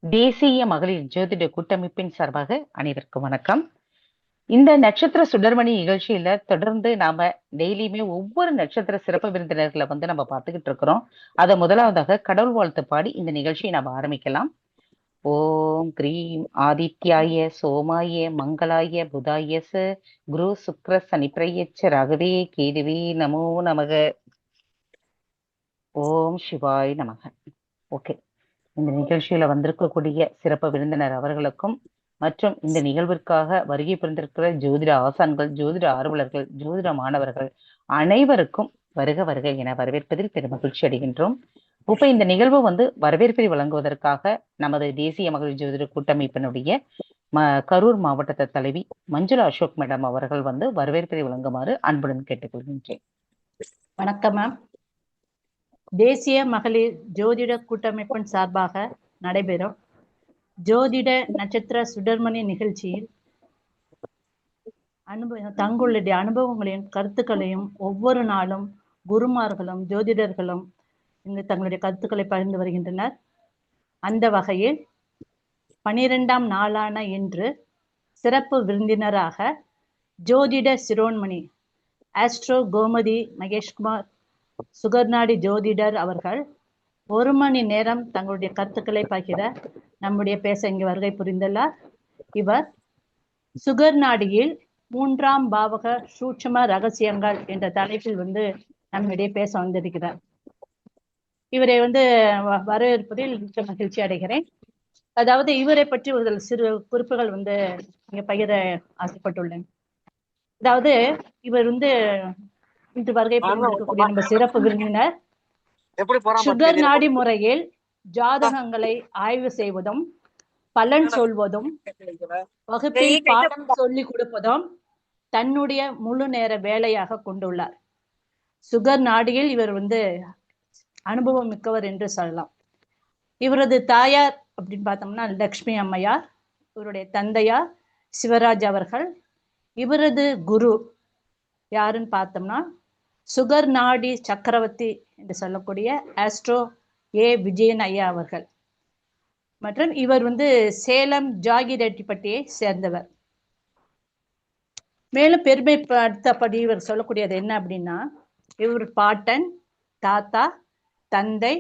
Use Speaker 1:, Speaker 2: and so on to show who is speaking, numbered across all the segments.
Speaker 1: தேசிய மகளிர் ஜோதிட கூட்டமைப்பின் சார்பாக அனைவருக்கும் வணக்கம். இந்த நட்சத்திர சுடர்மணி நிகழ்ச்சியில தொடர்ந்து நாம டெய்லியுமே ஒவ்வொரு நட்சத்திர சிறப்பு விருந்தினர்களை நம்ம பார்த்துக்கிட்டு இருக்கிறோம். அதை முதலாவதாக கடவுள் வாழ்த்து பாடி இந்த நிகழ்ச்சியை நாம ஆரம்பிக்கலாம். ஓம் கிரீம் ஆதித்யாய சோமாய மங்களாய புதாயச குரு சுக்ர சனிப்ரயச்ச ராகவே கேதுவே நமோ நமக. ஓம் சிவாய் நமக. ஓகே, இந்த நிகழ்ச்சியில வந்திருக்கக்கூடிய சிறப்பு விருந்தினர் அவர்களுக்கும் மற்றும் இந்த நிகழ்விற்காக வருகை புரிந்திருக்கிற ஜோதிட ஆசான்கள், ஜோதிட ஆர்வலர்கள், ஜோதிட மாணவர்கள் அனைவருக்கும் வருக வருக என வரவேற்பதில் பெருமகிழ்ச்சி அடைகின்றோம். இப்ப இந்த நிகழ்வு வரவேற்பை வழங்குவதற்காக நமது தேசிய மகளிர் ஜோதிட கூட்டமைப்பினுடைய கரூர் மாவட்ட தலைவி மஞ்சுளா அசோக் மேடம் அவர்கள் வரவேற்பை வழங்குமாறு அன்புடன் கேட்டுக்கொள்கின்றேன்.
Speaker 2: வணக்கம் மேம். தேசிய மகளிர் ஜோதிட கூட்டமைப்பின் சார்பாக நடைபெறும் ஜோதிட நட்சத்திர சுடர்மணி நிகழ்ச்சியில் தங்களுடைய அனுபவங்களையும் கருத்துக்களையும் ஒவ்வொரு நாளும் குருமார்களும் ஜோதிடர்களும் இங்கு தங்களுடைய கருத்துக்களை பகிர்ந்து வருகின்றனர். அந்த வகையில் 12ஆம் நாளான இன்று சிறப்பு விருந்தினராக ஜோதிட சிரோன்மணி ஆஸ்ட்ரோ கோமதி மகேஷ்குமார் சுகர்நாடி ஜோதிடர் அவர்கள் 1 மணி நேரம் தங்களுடைய கருத்துக்களை பகிர நம்முடைய பேச இங்கு வருகை புரிந்துள்ளார். இவர் சுகர்நாடியில் 3ஆம் பாவக சூட்சும ரகசியங்கள் என்ற தலைப்பில் நம்மிடையே பேச வந்திருக்கிறார். இவரை வரவேற்பதில் மிக்க மகிழ்ச்சி அடைகிறேன். அதாவது இவரை பற்றி ஒரு சிறு குறிப்புகள் இங்க பகிர ஆசைப்பட்டுள்ளேன். அதாவது இவர் இன்று வருகை புரிந்திருக்கக்கூடிய நம்ம சிறப்பு விருந்தினர் சுகர் நாடி முறையில் ஜாதகங்களை ஆய்வு செய்வதும் பலன் சொல்வதும் வகுப்பில் பாடம் சொல்லிக் கொடுப்பதும் தன்னுடைய முழு நேர வேலையாக கொண்டுள்ளார். சுகர் நாடியில் இவர் அனுபவம் மிக்கவர் என்று சொல்லலாம். இவரது தாயார் அப்படின்னு பார்த்தோம்னா லக்ஷ்மி அம்மையார், இவருடைய தந்தையார் சிவராஜ் அவர்கள். இவரது குரு யாருன்னு பார்த்தோம்னா சுகர் நாடி சக்கரவர்த்தி என்று சொல்லக்கூடிய ஆஸ்ட்ரோ ஏ விஜயன் ஐயா அவர்கள். மற்றும் இவர் சேலம் ஜாகிரெட்டிப்பட்டியை சேர்ந்தவர். மேலும் பெருமைப்படுத்தபடி இவர் சொல்லக்கூடியது என்ன அப்படின்னா, இவர் பாட்டன், தாத்தா, தந்தை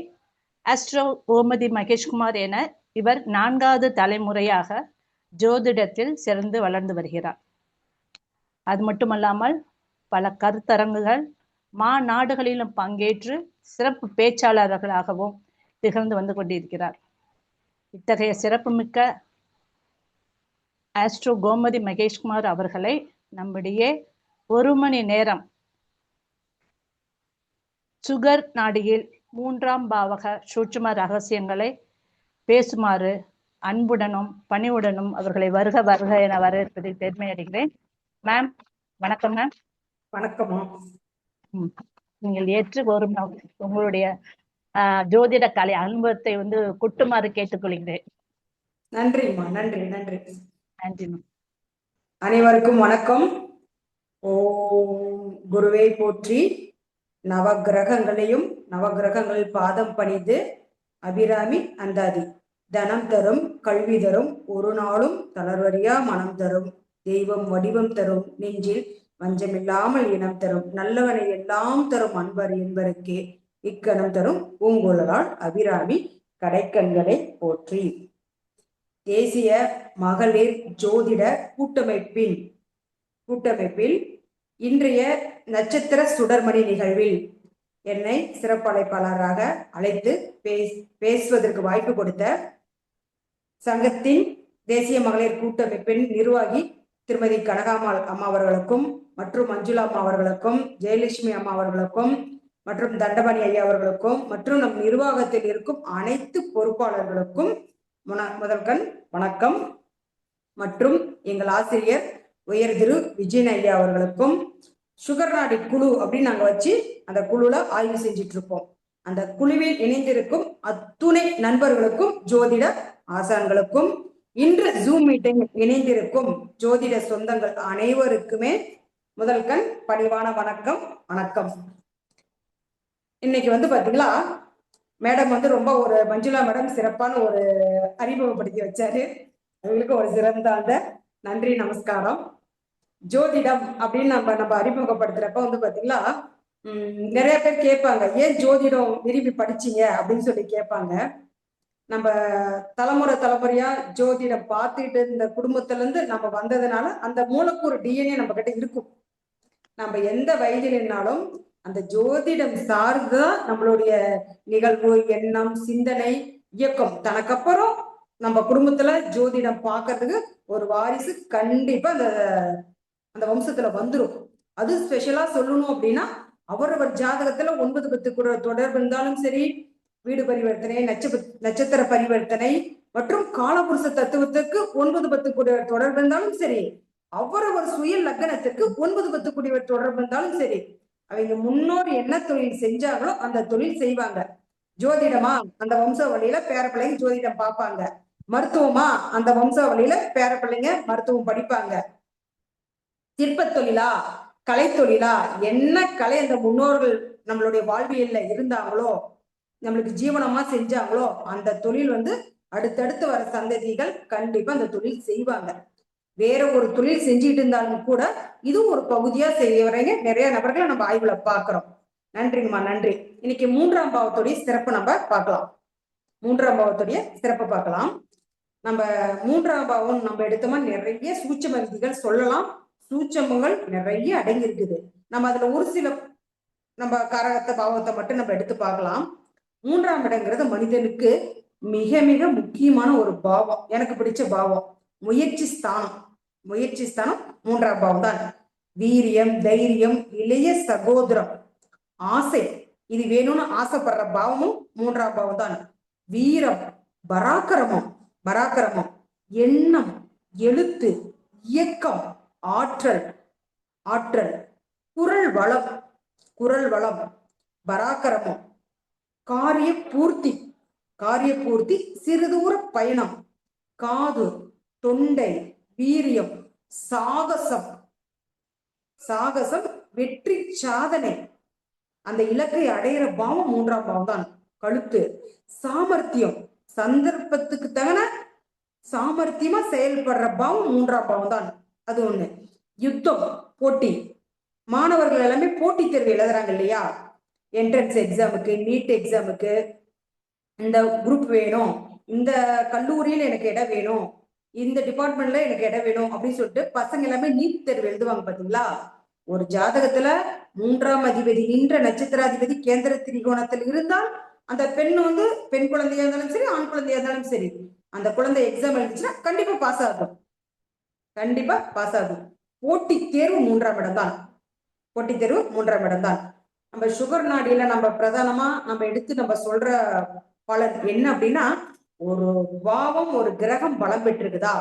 Speaker 2: ஆஸ்ட்ரோ கோமதி மகேஷ்குமார் என இவர் 4வது தலைமுறையாக ஜோதிடத்தில் சிறந்து வளர்ந்து வருகிறார். அது மட்டுமல்லாமல் பல கருத்தரங்குகள் மாநாடுகளிலும் பங்கேற்று சிறப்பு பேச்சாளர்களாகவும் திகழ்ந்து வந்து கொண்டிருக்கிறார். இத்தகைய சிறப்புமிக்க ஆஸ்ட்ரோ கோமதி மகேஷ்குமார் அவர்களை நம்முடைய 1 மணி நேரம் சுகர் நாடியில் 3ஆம் பாவக சூட்சும ரகசியங்களை பேசுமாறு அன்புடனும் பணிவுடனும் அவர்களை வருக வருக என வரவேற்பதில் பெருமை அடைகிறேன். மேம் வணக்கம். மேம்
Speaker 3: வணக்கம்.
Speaker 2: நீங்கள் ஏற்று உங்களுடைய ஜோதிட கலை அனுபவத்தை கொட்டுமாறு கேட்டுக்கொள்கிறேன்.
Speaker 3: நன்றிம்மா. நன்றி நன்றி
Speaker 2: நன்றி.
Speaker 3: அனைவருக்கும் வணக்கம். ஓம் குருவை போற்றி. நவகிரகங்களையும் நவகிரகங்களில் பாதம் பணிந்து அபிராமி அந்தாதி தனம் தரும் கல்வி தரும் ஒரு நாளும் தளர்வறியா மனம் தரும் தெய்வம் வடிவம் தரும் நெஞ்சில் வஞ்சமில்லாமல் இனம் தரும் நல்லவனை எல்லாம் தரும் அன்பர் என்பருக்கே இக்கணம் தரும் பூங்குழலால் அபிராமி கடைக்கண்களை போற்றி. தேசிய மகளிர் ஜோதிட கூட்டமைப்பில் இன்றைய நட்சத்திர சுடர்மணி நிகழ்வில் என்னை சிறப்பு அழைப்பாளராக அழைத்து பேசுவதற்கு வாய்ப்பு கொடுத்த சங்கத்தின் தேசிய மகளிர் கூட்டமைப்பின் நிர்வாகி திருமதி கனகாமால் அம்மா அவர்களுக்கும் மற்றும் மஞ்சுளா அம்மா அவர்களுக்கும் ஜெயலட்சுமி அம்மா அவர்களுக்கும் மற்றும் தண்டபாணி ஐயா அவர்களுக்கும் மற்றும் நம் நிர்வாகத்தில் இருக்கும் அனைத்து பொறுப்பாளர்களுக்கும் முதல்கண் வணக்கம். மற்றும் எங்கள் ஆசிரியர் உயர் திரு விஜயன் ஐயா அவர்களுக்கும் சுகர் நாடி குழு அப்படின்னு நாங்க வச்சு அந்த குழுல ஆய்வு செஞ்சிட்டு இருப்போம். அந்த குழுவில் இணைந்திருக்கும் அத்துணை நண்பர்களுக்கும் ஜோதிட ஆசான்களுக்கும் இன்று ஜூம் மீட்டிங் இணைந்திருக்கும் ஜோதிட சொந்தங்கள் அனைவருக்குமே முதல்கண் பணிவான வணக்கம். இன்னைக்கு பாத்தீங்களா மேடம் வந்து ரொம்ப ஒரு மஞ்சுளா மேடம் சிறப்பான ஒரு அறிமுகப்படுத்தி வச்சாரு. அவங்களுக்கு ஒரு சிறந்த நன்றி நமஸ்காரம். ஜோதிடம் அப்படின்னு நம்ம அறிமுகப்படுத்துறப்ப வந்து பாத்தீங்களா, நிறைய பேர் கேட்பாங்க, ஏன் ஜோதிடம் விரும்பி படிச்சீங்க அப்படின்னு சொல்லி கேட்பாங்க. நம்ம தலைமுறையா ஜோதிடம் பார்த்துட்டு இருந்த குடும்பத்துல இருந்து நம்ம வந்ததுனால அந்த மூலக்கூறு டிஎன்ஏ நம்ம கிட்ட இருக்கும். நம்ம எந்த வயதில் நின்னாலும் அந்த ஜோதிடம் சார்ந்துதான் நம்மளுடைய நிகழ்வு, எண்ணம், சிந்தனை, இயக்கம். தனக்கப்புறம் நம்ம குடும்பத்துல ஜோதிடம் பார்க்கறதுக்கு ஒரு வாரிசு கண்டிப்பா அந்த வம்சத்துல வந்துடும். அது ஸ்பெஷலா சொல்லணும் அப்படின்னா அவரவர் ஜாதகத்துல 9-10 கூட தொடர்பு இருந்தாலும் சரி, வீடு பரிவர்த்தனை, நட்சத்திர பரிவர்த்தனை மற்றும் காலபுருஷ தத்துவத்துக்கு 9-10 கூட தொடர்பு இருந்தாலும் சரி, அவரவர் சுய லக்னத்துக்கு 9-10 கூடிய தொடர்பு இருந்தாலும் சரி, அவங்க முன்னோர் என்ன தொழில் செஞ்சாங்களோ அந்த தொழில் செய்வாங்க. ஜோதிடமா அந்த வம்சாவளியில பேர பிள்ளைங்க ஜோதிடம் பார்ப்பாங்க. மருத்துவமா அந்த வம்சாவளியில பேர பிள்ளைங்க மருத்துவம் படிப்பாங்க. சிற்ப தொழிலா, கலை தொழிலா, என்ன கலை அந்த முன்னோர்கள் நம்மளுடைய வாழ்வியல்ல இருந்தாங்களோ, நம்மளுக்கு ஜீவனமா செஞ்சாங்களோ அந்த தொழில் வந்து அடுத்தடுத்து வர சந்ததிகள் கண்டிப்பா அந்த தொழில் செய்வாங்க. வேற ஒரு தொழில் செஞ்சுட்டு இருந்தாலும் கூட இதுவும் ஒரு பகுதியா செய்யறவங்க நிறைய நபர்களை நம்ம ஆய்வுல பாக்குறோம். நன்றிங்கம்மா, நன்றி. இன்னைக்கு 3ஆம் பாவத்துடைய சிறப்பு நம்ம பார்க்கலாம். 3ஆம் பாவத்துடைய சிறப்பு பார்க்கலாம். நம்ம 3ஆம் பாவம் நம்ம எடுத்தோமா நிறைய சூட்சம விதிகள் சொல்லலாம். சூட்சமங்கள் நிறைய அடங்கி இருக்குது. நம்ம அதுல ஒரு சில நம்ம காரகத்தை பாவத்தை மட்டும் நம்ம எடுத்து பார்க்கலாம். 3ஆம் இடங்கிறது மனிதனுக்கு மிக மிக முக்கியமான ஒரு பாவம். எனக்கு பிடிச்ச பாவம் முயற்சி ஸ்தானம். முயற்சி ஸ்தானம் 3ஆம் பாவம் தான். வீரியம், தைரியம், இளைய சகோதரம், ஆசை, இது வேணும்னு ஆசைப்படுற பாவமும் 3ஆம் பாவம் தான். வீரம், பராக்கிரமம், எண்ணம், எழுத்து, இயக்கம், ஆற்றல், குரல் வளம், பராக்கிரமம், காரிய பூர்த்தி, சிறுதூர பயணம், காது, தொண்டை, வீரியம், சாகசம், வெற்றி சாதனை, அந்த இலக்கை அடையிற பாவம் 3ஆம் பாவம் தான். கழுத்து, சாமர்த்தியம், சந்தர்ப்பத்துக்கு தகுந்த சாமர்த்தியமா செயல்படுற பாவம் 3ஆம் பாவம் தான். அது ஒண்ணு. யுத்தம், போட்டி, மாணவர்கள் எல்லாமே போட்டி தேர்வு எழுதுறாங்க இல்லையா, என்ட்ரன்ஸ் எக்ஸாமுக்கு, நீட் எக்ஸாமுக்கு, இந்த குரூப் வேணும், இந்த கல்லூரியில எனக்கு இடம் வேணும், இந்த டிபார்ட்மெண்ட்ல எனக்கு இடம் வேணும் அப்படின்னு சொல்லிட்டு பசங்க எல்லாமே நீட் தேர்வு எழுதுவாங்க பாத்தீங்களா. ஒரு ஜாதகத்துல 3ஆம் அதிபதி நின்ற நட்சத்திராதிபதி கேந்திர திரிகோணத்தில் இருந்தால் அந்த பெண் வந்து பெண் குழந்தையா இருந்தாலும் சரி, ஆண் குழந்தையா இருந்தாலும் சரி, அந்த குழந்தை எக்ஸாம் எழுதிச்சுன்னா கண்டிப்பா பாஸ் ஆகும். போட்டி தேர்வு 3ஆம் இடம் தான். நம்ம சுகர் நாடியில நம்ம பிரதானமா நம்ம எடுத்து நம்ம சொல்ற பலன் என்ன அப்படின்னா, ஒரு பாவம், ஒரு கிரகம் பலம் பெற்றிருக்குதா,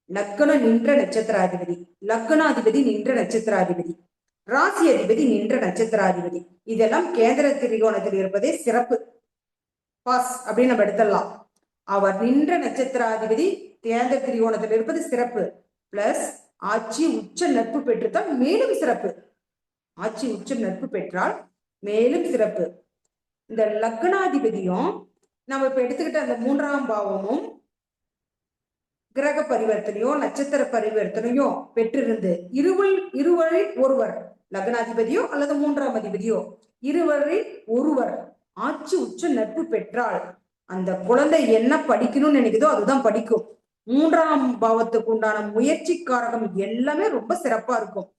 Speaker 3: லக்னம் நின்ற நட்சத்திராதிபதி, லக்னாதிபதி நின்ற நட்சத்திராதிபதி, ராசி அதிபதி நின்ற நட்சத்திராதிபதி, இதெல்லாம் கேந்திர திரிகோணத்தில் இருப்பதே சிறப்பு. பாஸ் அப்படின்னு நம்ம எடுத்துடலாம். அவர் நின்ற நட்சத்திராதிபதி கேந்திர திரிகோணத்தில் இருப்பது சிறப்பு. பிளஸ் ஆட்சி உச்ச நட்பு பெற்றுத்தான் மேலும் சிறப்பு. ஆட்சி உச்ச நட்பு பெற்றால் மேலும் சிறப்பு. இந்த லக்னாதிபதியும் நம்ம இப்ப எடுத்துக்கிட்ட அந்த 3ஆம் பாவமும் கிரக பரிவர்த்தனையோ நட்சத்திர பரிவர்த்தனையோ பெற்றிருந்து இருவரில் ஒருவர், லக்னாதிபதியோ அல்லது 3ஆம் அதிபதியோ இருவரில் ஒருவர் ஆட்சி உச்ச நட்பு பெற்றால் அந்த குழந்தை என்ன படிக்கணும்னு நினைக்குதோ அதுதான் படிக்கும். 3ஆம் பாவத்துக்கு உண்டான முயற்சி காரகம் எல்லாமே ரொம்ப சிறப்பா இருக்கும்.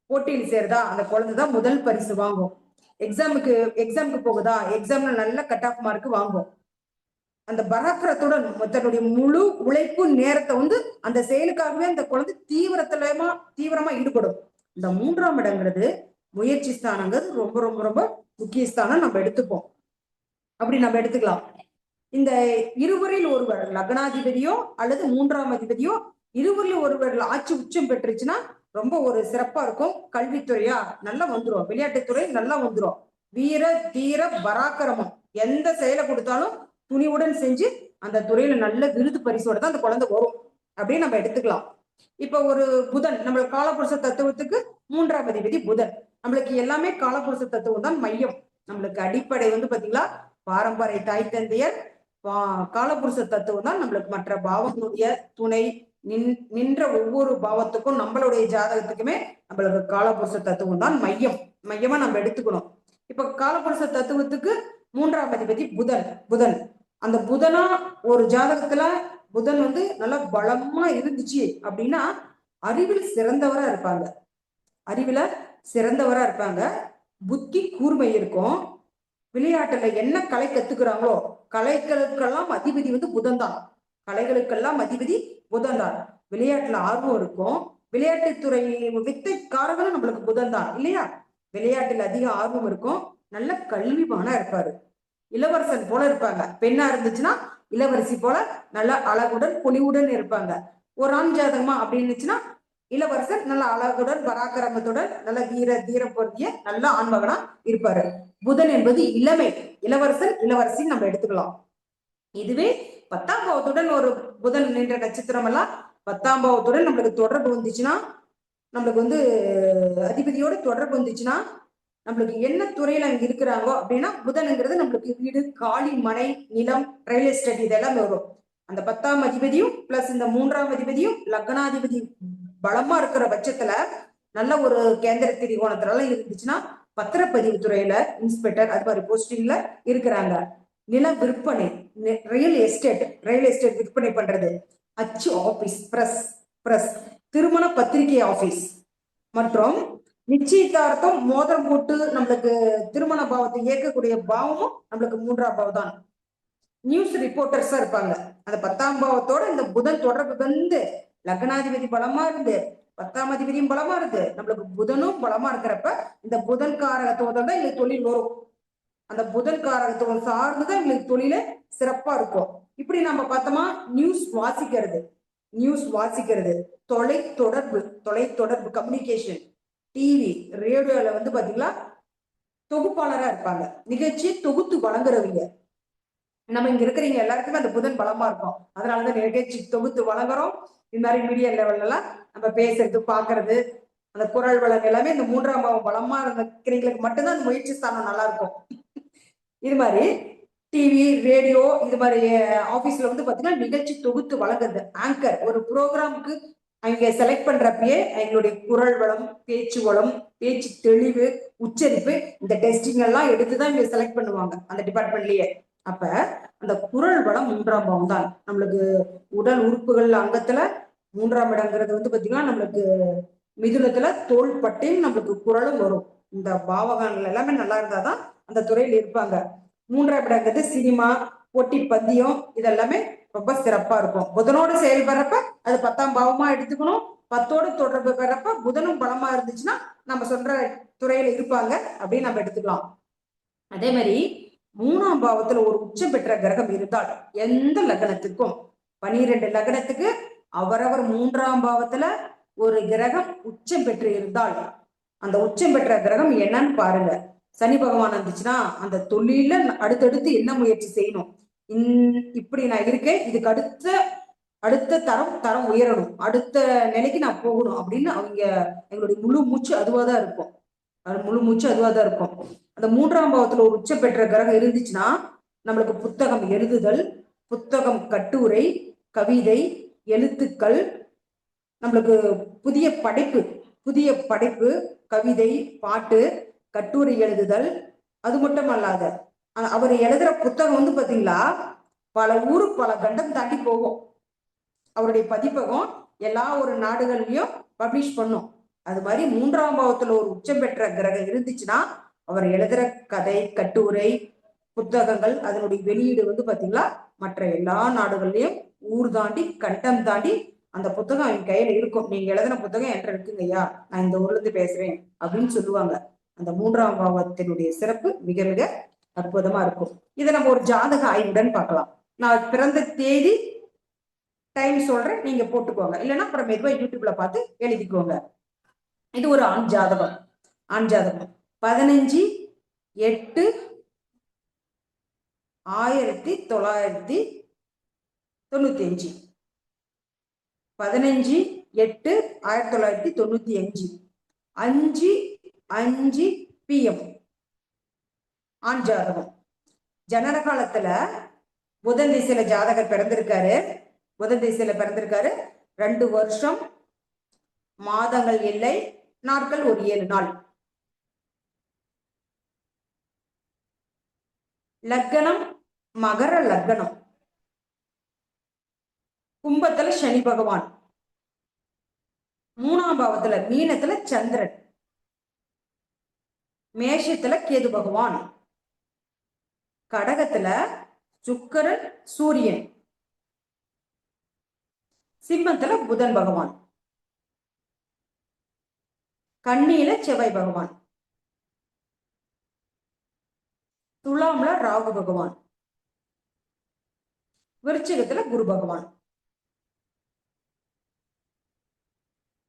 Speaker 3: போட்டியில் சேருதா, அந்த குழந்தைதான் முதல் பரிசு வாங்கும். எக்ஸாமுக்கு போகுதா, எக்ஸாம்ல நல்ல கட் ஆஃப் மார்க் வாங்கும். அந்த பராக்கிரத்துடன் தன்னுடைய முழு உழைப்பு நேரத்தை வந்து அந்த செயலுக்காகவே அந்த குழந்தை தீவிரமா ஈடுபடும். இந்த 3ஆம் இடங்கிறது முயற்சி ஸ்தானங்கிறது ரொம்ப ரொம்ப ரொம்ப முக்கிய ஸ்தானம். நம்ம எடுத்துப்போம், அப்படி நம்ம எடுத்துக்கலாம். இந்த இருவரில் ஒருவர் லக்னாதிபதியோ அல்லது 3ஆம் அதிபதியோ இருவரில் ஒருவர் ஆட்சி உச்சம் பெற்றுச்சுன்னா ரொம்ப ஒரு சிறப்பா இருக்கும். கல்வித்துறையா நல்லா வந்துடும், விளையாட்டுத்துறை நல்லா வந்துடும். வீர தீர பராக்கிரமம், எந்த செயலை கொடுத்தாலும் துணிவுடன் செஞ்சு அந்த துறையில நல்ல விருது பரிசோட தான் அந்த குழந்தை வரும் அப்படின்னு நம்ம எடுத்துக்கலாம். இப்ப ஒரு புதன், நம்மளுக்கு காலபுருஷ தத்துவத்துக்கு 3ஆம் அதிபதி புதன். நம்மளுக்கு எல்லாமே காலபுருஷ தத்துவம் தான் மையம். நம்மளுக்கு அடிப்படை வந்து பாத்தீங்களா பாரம்பரிய தாய் தந்தையர் காலபுருஷ தத்துவம் தான் நம்மளுக்கு மற்ற பாவங்களுடைய துணை. நின்ற ஒவ்வொரு பாவத்துக்கும் நம்மளுடைய ஜாதகத்துக்குமே நம்மளுக்கு காலபுருஷ தத்துவம் தான் மையமா நம்ம எடுத்துக்கணும். இப்ப காலபுருஷ தத்துவத்துக்கு 3ஆம் அதிபதி புதன். அந்த புதனா ஒரு ஜாதகத்துல புதன் நல்லா பலமா இருந்துச்சு அப்படின்னா அறிவில் சிறந்தவரா இருப்பாங்க. புத்தி கூர்மை இருக்கும். விளையாட்டுல என்ன கலை கத்துக்கிறாங்களோ கலைகளுக்கெல்லாம் அதிபதி புதன் தான். விளையாட்டுல ஆர்வம் இருக்கும். விளையாட்டுத்துறை வித்தைக்காரர்களும் நம்மளுக்கு புதன் தான் இல்லையா? விளையாட்டுல அதிக ஆர்வம் இருக்கும். நல்ல கல்விமானா இருப்பாரு. இளவரசன் போல இருப்பாங்க. பெண்ணா இருந்துச்சுன்னா இளவரசி போல நல்ல அழகுடன் பொலிவுடன் இருப்பாங்க. ஒரு ஆண் ஜாதகமா அப்படின்னுச்சுன்னா இளவரசர் நல்ல அழகுடன் பராக்கிரமத்துடன் நல்ல தீர பொருந்திய நல்ல ஆண்மகனா இருப்பாரு. புதன் என்பது இளமை. இளவரசின்னு நம்ம எடுத்துக்கலாம். இதுவே 10ஆம் பாவத்துடன் ஒரு புதன் நின்ற நட்சத்திரம் எல்லாம் 10ஆம் பாவத்துடன் நம்மளுக்கு தொடர்பு வந்துச்சுன்னா, நம்மளுக்கு அதிபதியோட தொடர்பு வந்துச்சுன்னா, நம்மளுக்கு என்ன துறையில அங்க இருக்கிறாங்களோ அப்படின்னா புதன்ங்கிறது நம்மளுக்கு வீடு, காலி, மனை, நிலம், ரியல் எஸ்டேட் இதெல்லாம் வரும். அந்த 10ஆம் அதிபதியும் பிளஸ் இந்த 3ஆம் அதிபதியும் லக்னாதிபதி பலமா இருக்கிற பட்சத்துல நல்ல ஒரு கேந்திர திரிகோணத்துல இருந்துச்சுன்னா பத்திரப்பதிவு துறையில இன்ஸ்பெக்டர் அது மாதிரி போஸ்டிங்ல இருக்கிறாங்க. நில விற்பனை, ரியல் எஸ்டேட் விற்பனை பண்றது, அச்சு ஆபீஸ், பிரஸ், திருமண பத்திரிகை ஆபீஸ் மற்றும் நிச்சயதார்த்தம் மோதிரம் போட்டு நம்மளுக்கு திருமண பாவத்தை இயக்கக்கூடிய பாவமும் நம்மளுக்கு 3ஆம் பாவம் தான். நியூஸ் ரிப்போர்ட்டர்ஸா இருப்பாங்க. அந்த 10ஆம் பாவத்தோட இந்த புதன் தொடர்பு லக்னாதிபதி பலமா இருந்து 10ஆம் அதிபதியும் பலமா இருந்து நம்மளுக்கு புதனும் பலமா இருக்கிறப்ப இந்த புதன் காரகத்துவம் தான் எங்களுக்கு தொழில் வரும். அந்த புதன் காரகத்துவம் சார்ந்துதான் எங்களுக்கு தொழில சிறப்பா இருக்கும். இப்படி நம்ம பார்த்தோமா நியூஸ் வாசிக்கிறது, தொலைத்தொடர்பு கம்யூனிகேஷன், டிவி, ரேடியோல பாத்தீங்களா தொகுப்பாளரா இருப்பாங்க. நிகழ்ச்சி தொகுத்து வழங்குறவங்க. நம்ம இங்க இருக்கிறவங்க எல்லாருக்குமே அந்த புதன் பலமா இருக்கும். அதனாலதான் நிகழ்ச்சி தொகுத்து வழங்குறோம். இந்த மாதிரி மீடியா லெவல்ல எல்லாம் நம்ம பேசுறது, பாக்குறது, அந்த குரல் வழக்கு எல்லாமே இந்த 3ஆம் பாவம் பலமா இருக்கிறவங்களுக்கு மட்டும்தான் அந்த முயற்சி ஸ்தானம் நல்லா இருக்கும். இது மாதிரி டிவி, ரேடியோ, இது மாதிரி ஆபீஸ்ல பாத்தீங்கன்னா நிகழ்ச்சி தொகுத்து வழங்குறது. ஆங்கர் ஒரு ப்ரோக்ராமுக்கு அவங்க செலக்ட் பண்றப்பயே எங்களுடைய குரல் வளம், பேச்சு வளம், பேச்சு தெளிவு, உச்சரிப்பு இந்த டெஸ்டிங் எல்லாம் எடுத்துதான் இங்க செலக்ட் பண்ணுவாங்க அந்த டிபார்ட்மெண்ட்லயே. அப்ப அந்த குரல் வளம் 3ஆம் பாவம் தான். நம்மளுக்கு உடல் உறுப்புகள் அங்கத்துல 3ஆம் இடங்கிறது பாத்தீங்கன்னா நம்மளுக்கு மிதுனத்துல தோள் பட்டையும் நம்மளுக்கு குரலும் வரும். இந்த பாவகங்கள் எல்லாமே நல்லா இருந்தாதான் அந்த துறையில இருப்பாங்க. 3ஆம் இடங்கிறது சினிமா, போட்டி பந்தயம் இதெல்லாமே ரொம்ப சிறப்பா இருக்கும். புதனோடு செயல்படுறப்ப அது 10ஆம் பாவமா எடுத்துக்கணும். 10ஓடு தொடர்பு பெறப்ப புதனும் பலமா இருந்துச்சுன்னா நம்ம சொல்ற துறையில இருப்பாங்க அப்படின்னு நம்ம எடுத்துக்கலாம். அதே மாதிரி 3ஆம் பாவத்துல ஒரு உச்சம் பெற்ற கிரகம் இருந்தால் எந்த லக்னத்துக்கும் 12 லக்னத்துக்கு அவரவர் 3ஆம் பாவத்துல ஒரு கிரகம் உச்சம் பெற்று இருந்தால் அந்த உச்சம் பெற்ற கிரகம் என்னன்னு பாருங்க. சனி பகவான் இருந்துச்சுன்னா அந்த தொழில அடுத்தடுத்து என்ன முயற்சி செய்யணும், இப்படி நான் இருக்கேன், இதுக்கு அடுத்த தரம் உயரணும், அடுத்த நிலைக்கு நான் போகணும் அப்படின்னு அவங்க எங்களுடைய முழு மூச்சு அதுவாதான் இருக்கும். அந்த 3ஆம் பாவத்துல ஒரு உச்சம் பெற்ற கிரகம் இருந்துச்சுன்னா நம்மளுக்கு புத்தகம் எழுதுதல், புத்தகம், கட்டுரை, கவிதை, எழுத்துக்கள், நம்மளுக்கு புதிய படைப்பு, கவிதை, பாட்டு, கட்டுரை எழுதுதல். அது மட்டும் அல்லாத அவர் எழுதுற புத்தகம் பாத்தீங்களா பல ஊரு பல கண்டம் தாண்டி போகும். அவருடைய பதிப்பகம் எல்லா ஒரு நாடுகள்லயும் பப்ளிஷ் பண்ணும். அது மாதிரி 3ஆம் பாவத்துல ஒரு உச்சம் பெற்ற கிரகம் இருந்துச்சுன்னா அவர் எழுதுற கதை, கட்டுரை, புத்தகங்கள் அதனுடைய வெளியீடு பாத்தீங்களா மற்ற எல்லா நாடுகள்லயும் ஊர் தாண்டி கண்டம் தாண்டி அந்த புத்தகம் என் கையில இருக்கும். நீங்க எழுதின புத்தகம் என்கிட்ட இருக்குங்கய்யா, நான் இந்த ஊர்ல இருந்து பேசுறேன் அப்படின்னு சொல்லுவாங்க. அந்த 3ஆம் பாவத்தினுடைய சிறப்பு மிக மிக அற்புதமா இருக்கும். இதை நம்ம ஒரு ஜாதக ஆய்வுடன் பார்க்கலாம். நான் பிறந்த தேதி டைம் சொல்றேன், நீங்க போட்டுக்கோங்க. இல்லைன்னா அப்புறம் மெதுவா யூடியூப்ல பார்த்து எழுதிக்கோங்க. இது ஒரு ஆண் ஜாதகம். 15/8/1995 15/8/1995 5:05 PM ஆண் ஜாதகம். ஜனன காலத்துல புதன் திசையில ஜாதகர் பிறந்திருக்காரு. 2 வருஷம், மாதங்கள் இல்லை, நாட்கள் ஒரு 7 நாள். லக்னம் மகர லக்னம். கும்பத்துல சனி பகவான், 3ஆம் பாவத்துல மீனத்துல சந்திரன், மேஷத்துல கேது பகவான், கடகத்துல சுக்கிரன் சூரியன், சிம்மத்துல புதன் பகவான், கன்னியில செவ்வாய் பகவான், துலாம்ல ராகு பகவான், விருச்சிகத்துல குரு பகவான்.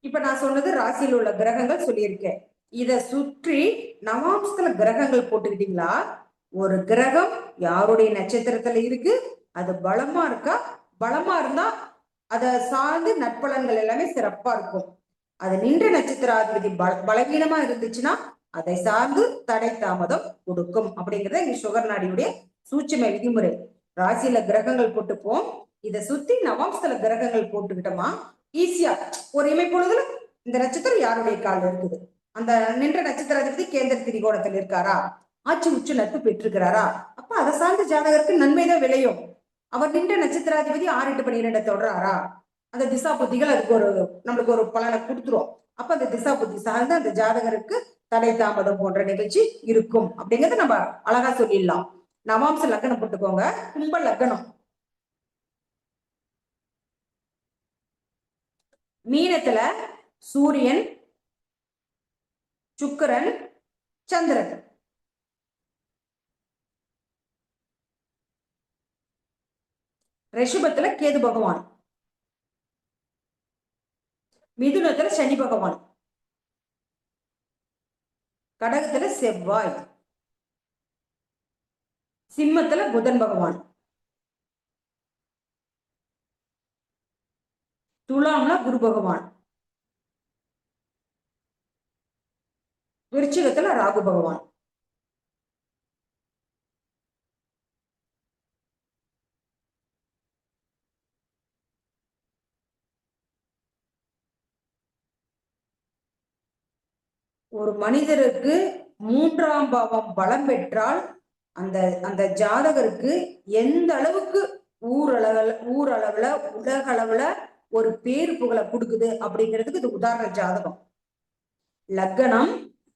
Speaker 3: இப்ப நான் சொன்னது ராசியில் உள்ள கிரகங்கள் சொல்லியிருக்கேன். இத சுற்றி நவாம்சத்துல கிரகங்கள் போட்டுக்கிட்டீங்களா, ஒரு கிரகம் யாருடைய நட்சத்திரத்துல இருக்கு, அது பலமா இருக்கா, பலமா இருந்தா அதை சார்ந்து நற்பலன்கள் எல்லாமே சிறப்பா இருக்கும். அது நின்ற நட்சத்திராதிபதி பலவீனமா இருந்துச்சுன்னா அதை சார்ந்து தடை தாமதம் கொடுக்கும். அப்படிங்கறத இங்க சுகர் நாடியுடைய சூட்சும விதிமுறை. ராசியில கிரகங்கள் போட்டுப்போம், இதை சுத்தி நவாம்சத்துல கிரகங்கள் போட்டுக்கிட்டோமா ஈஸியா ஒரு இமைப்பொழுதுல இந்த நட்சத்திரம் யாருடைய கால இருக்குது, அந்த நின்ற நட்சத்திராதிபதி கேந்திர திரிகோணத்தில் இருக்காரா, ஆட்சி உச்ச நட்பு பெற்றிருக்கிறாரா, அப்ப அதை சார்ந்த ஜாதகருக்கு நன்மைதான் விளையும். அவர் நின்ற நட்சத்திராதிபதி 6, 8, 12 தொடராரா, அந்த திசா புத்திகள் அதுக்கு நம்மளுக்கு ஒரு பலனை கொடுத்துரும். அப்ப அந்த திசா புத்தி சார்ந்து அந்த ஜாதகருக்கு தடை தாமதம் போன்ற நிகழ்ச்சி இருக்கும். அப்படிங்கறத நம்ம அழகா சொல்லிடலாம். நவாம்ச லக்னம் போட்டுக்கோங்க. கும்ப லக்னம், மீனத்துல சூரியன், சுக்கிரன், சந்திரன், ரிஷபத்துல கேது பகவான், மிதுனத்துல சனி பகவான், கடகத்துல செவ்வாய், சிம்மத்துல புதன் பகவான், துலாம்ல குரு பகவான், விருச்சிகத்துல ராகு பகவான். ஒரு மனிதருக்கு 3ஆம் பாவம் பலம் பெற்றால் அந்த அந்த ஜாதகருக்கு எந்த அளவுக்கு ஊரளவுல உலக அளவுல ஒரு பேர் புகழ கொடுக்குது அப்படிங்கிறதுக்கு இது உதாரண ஜாதகம். லக்னம்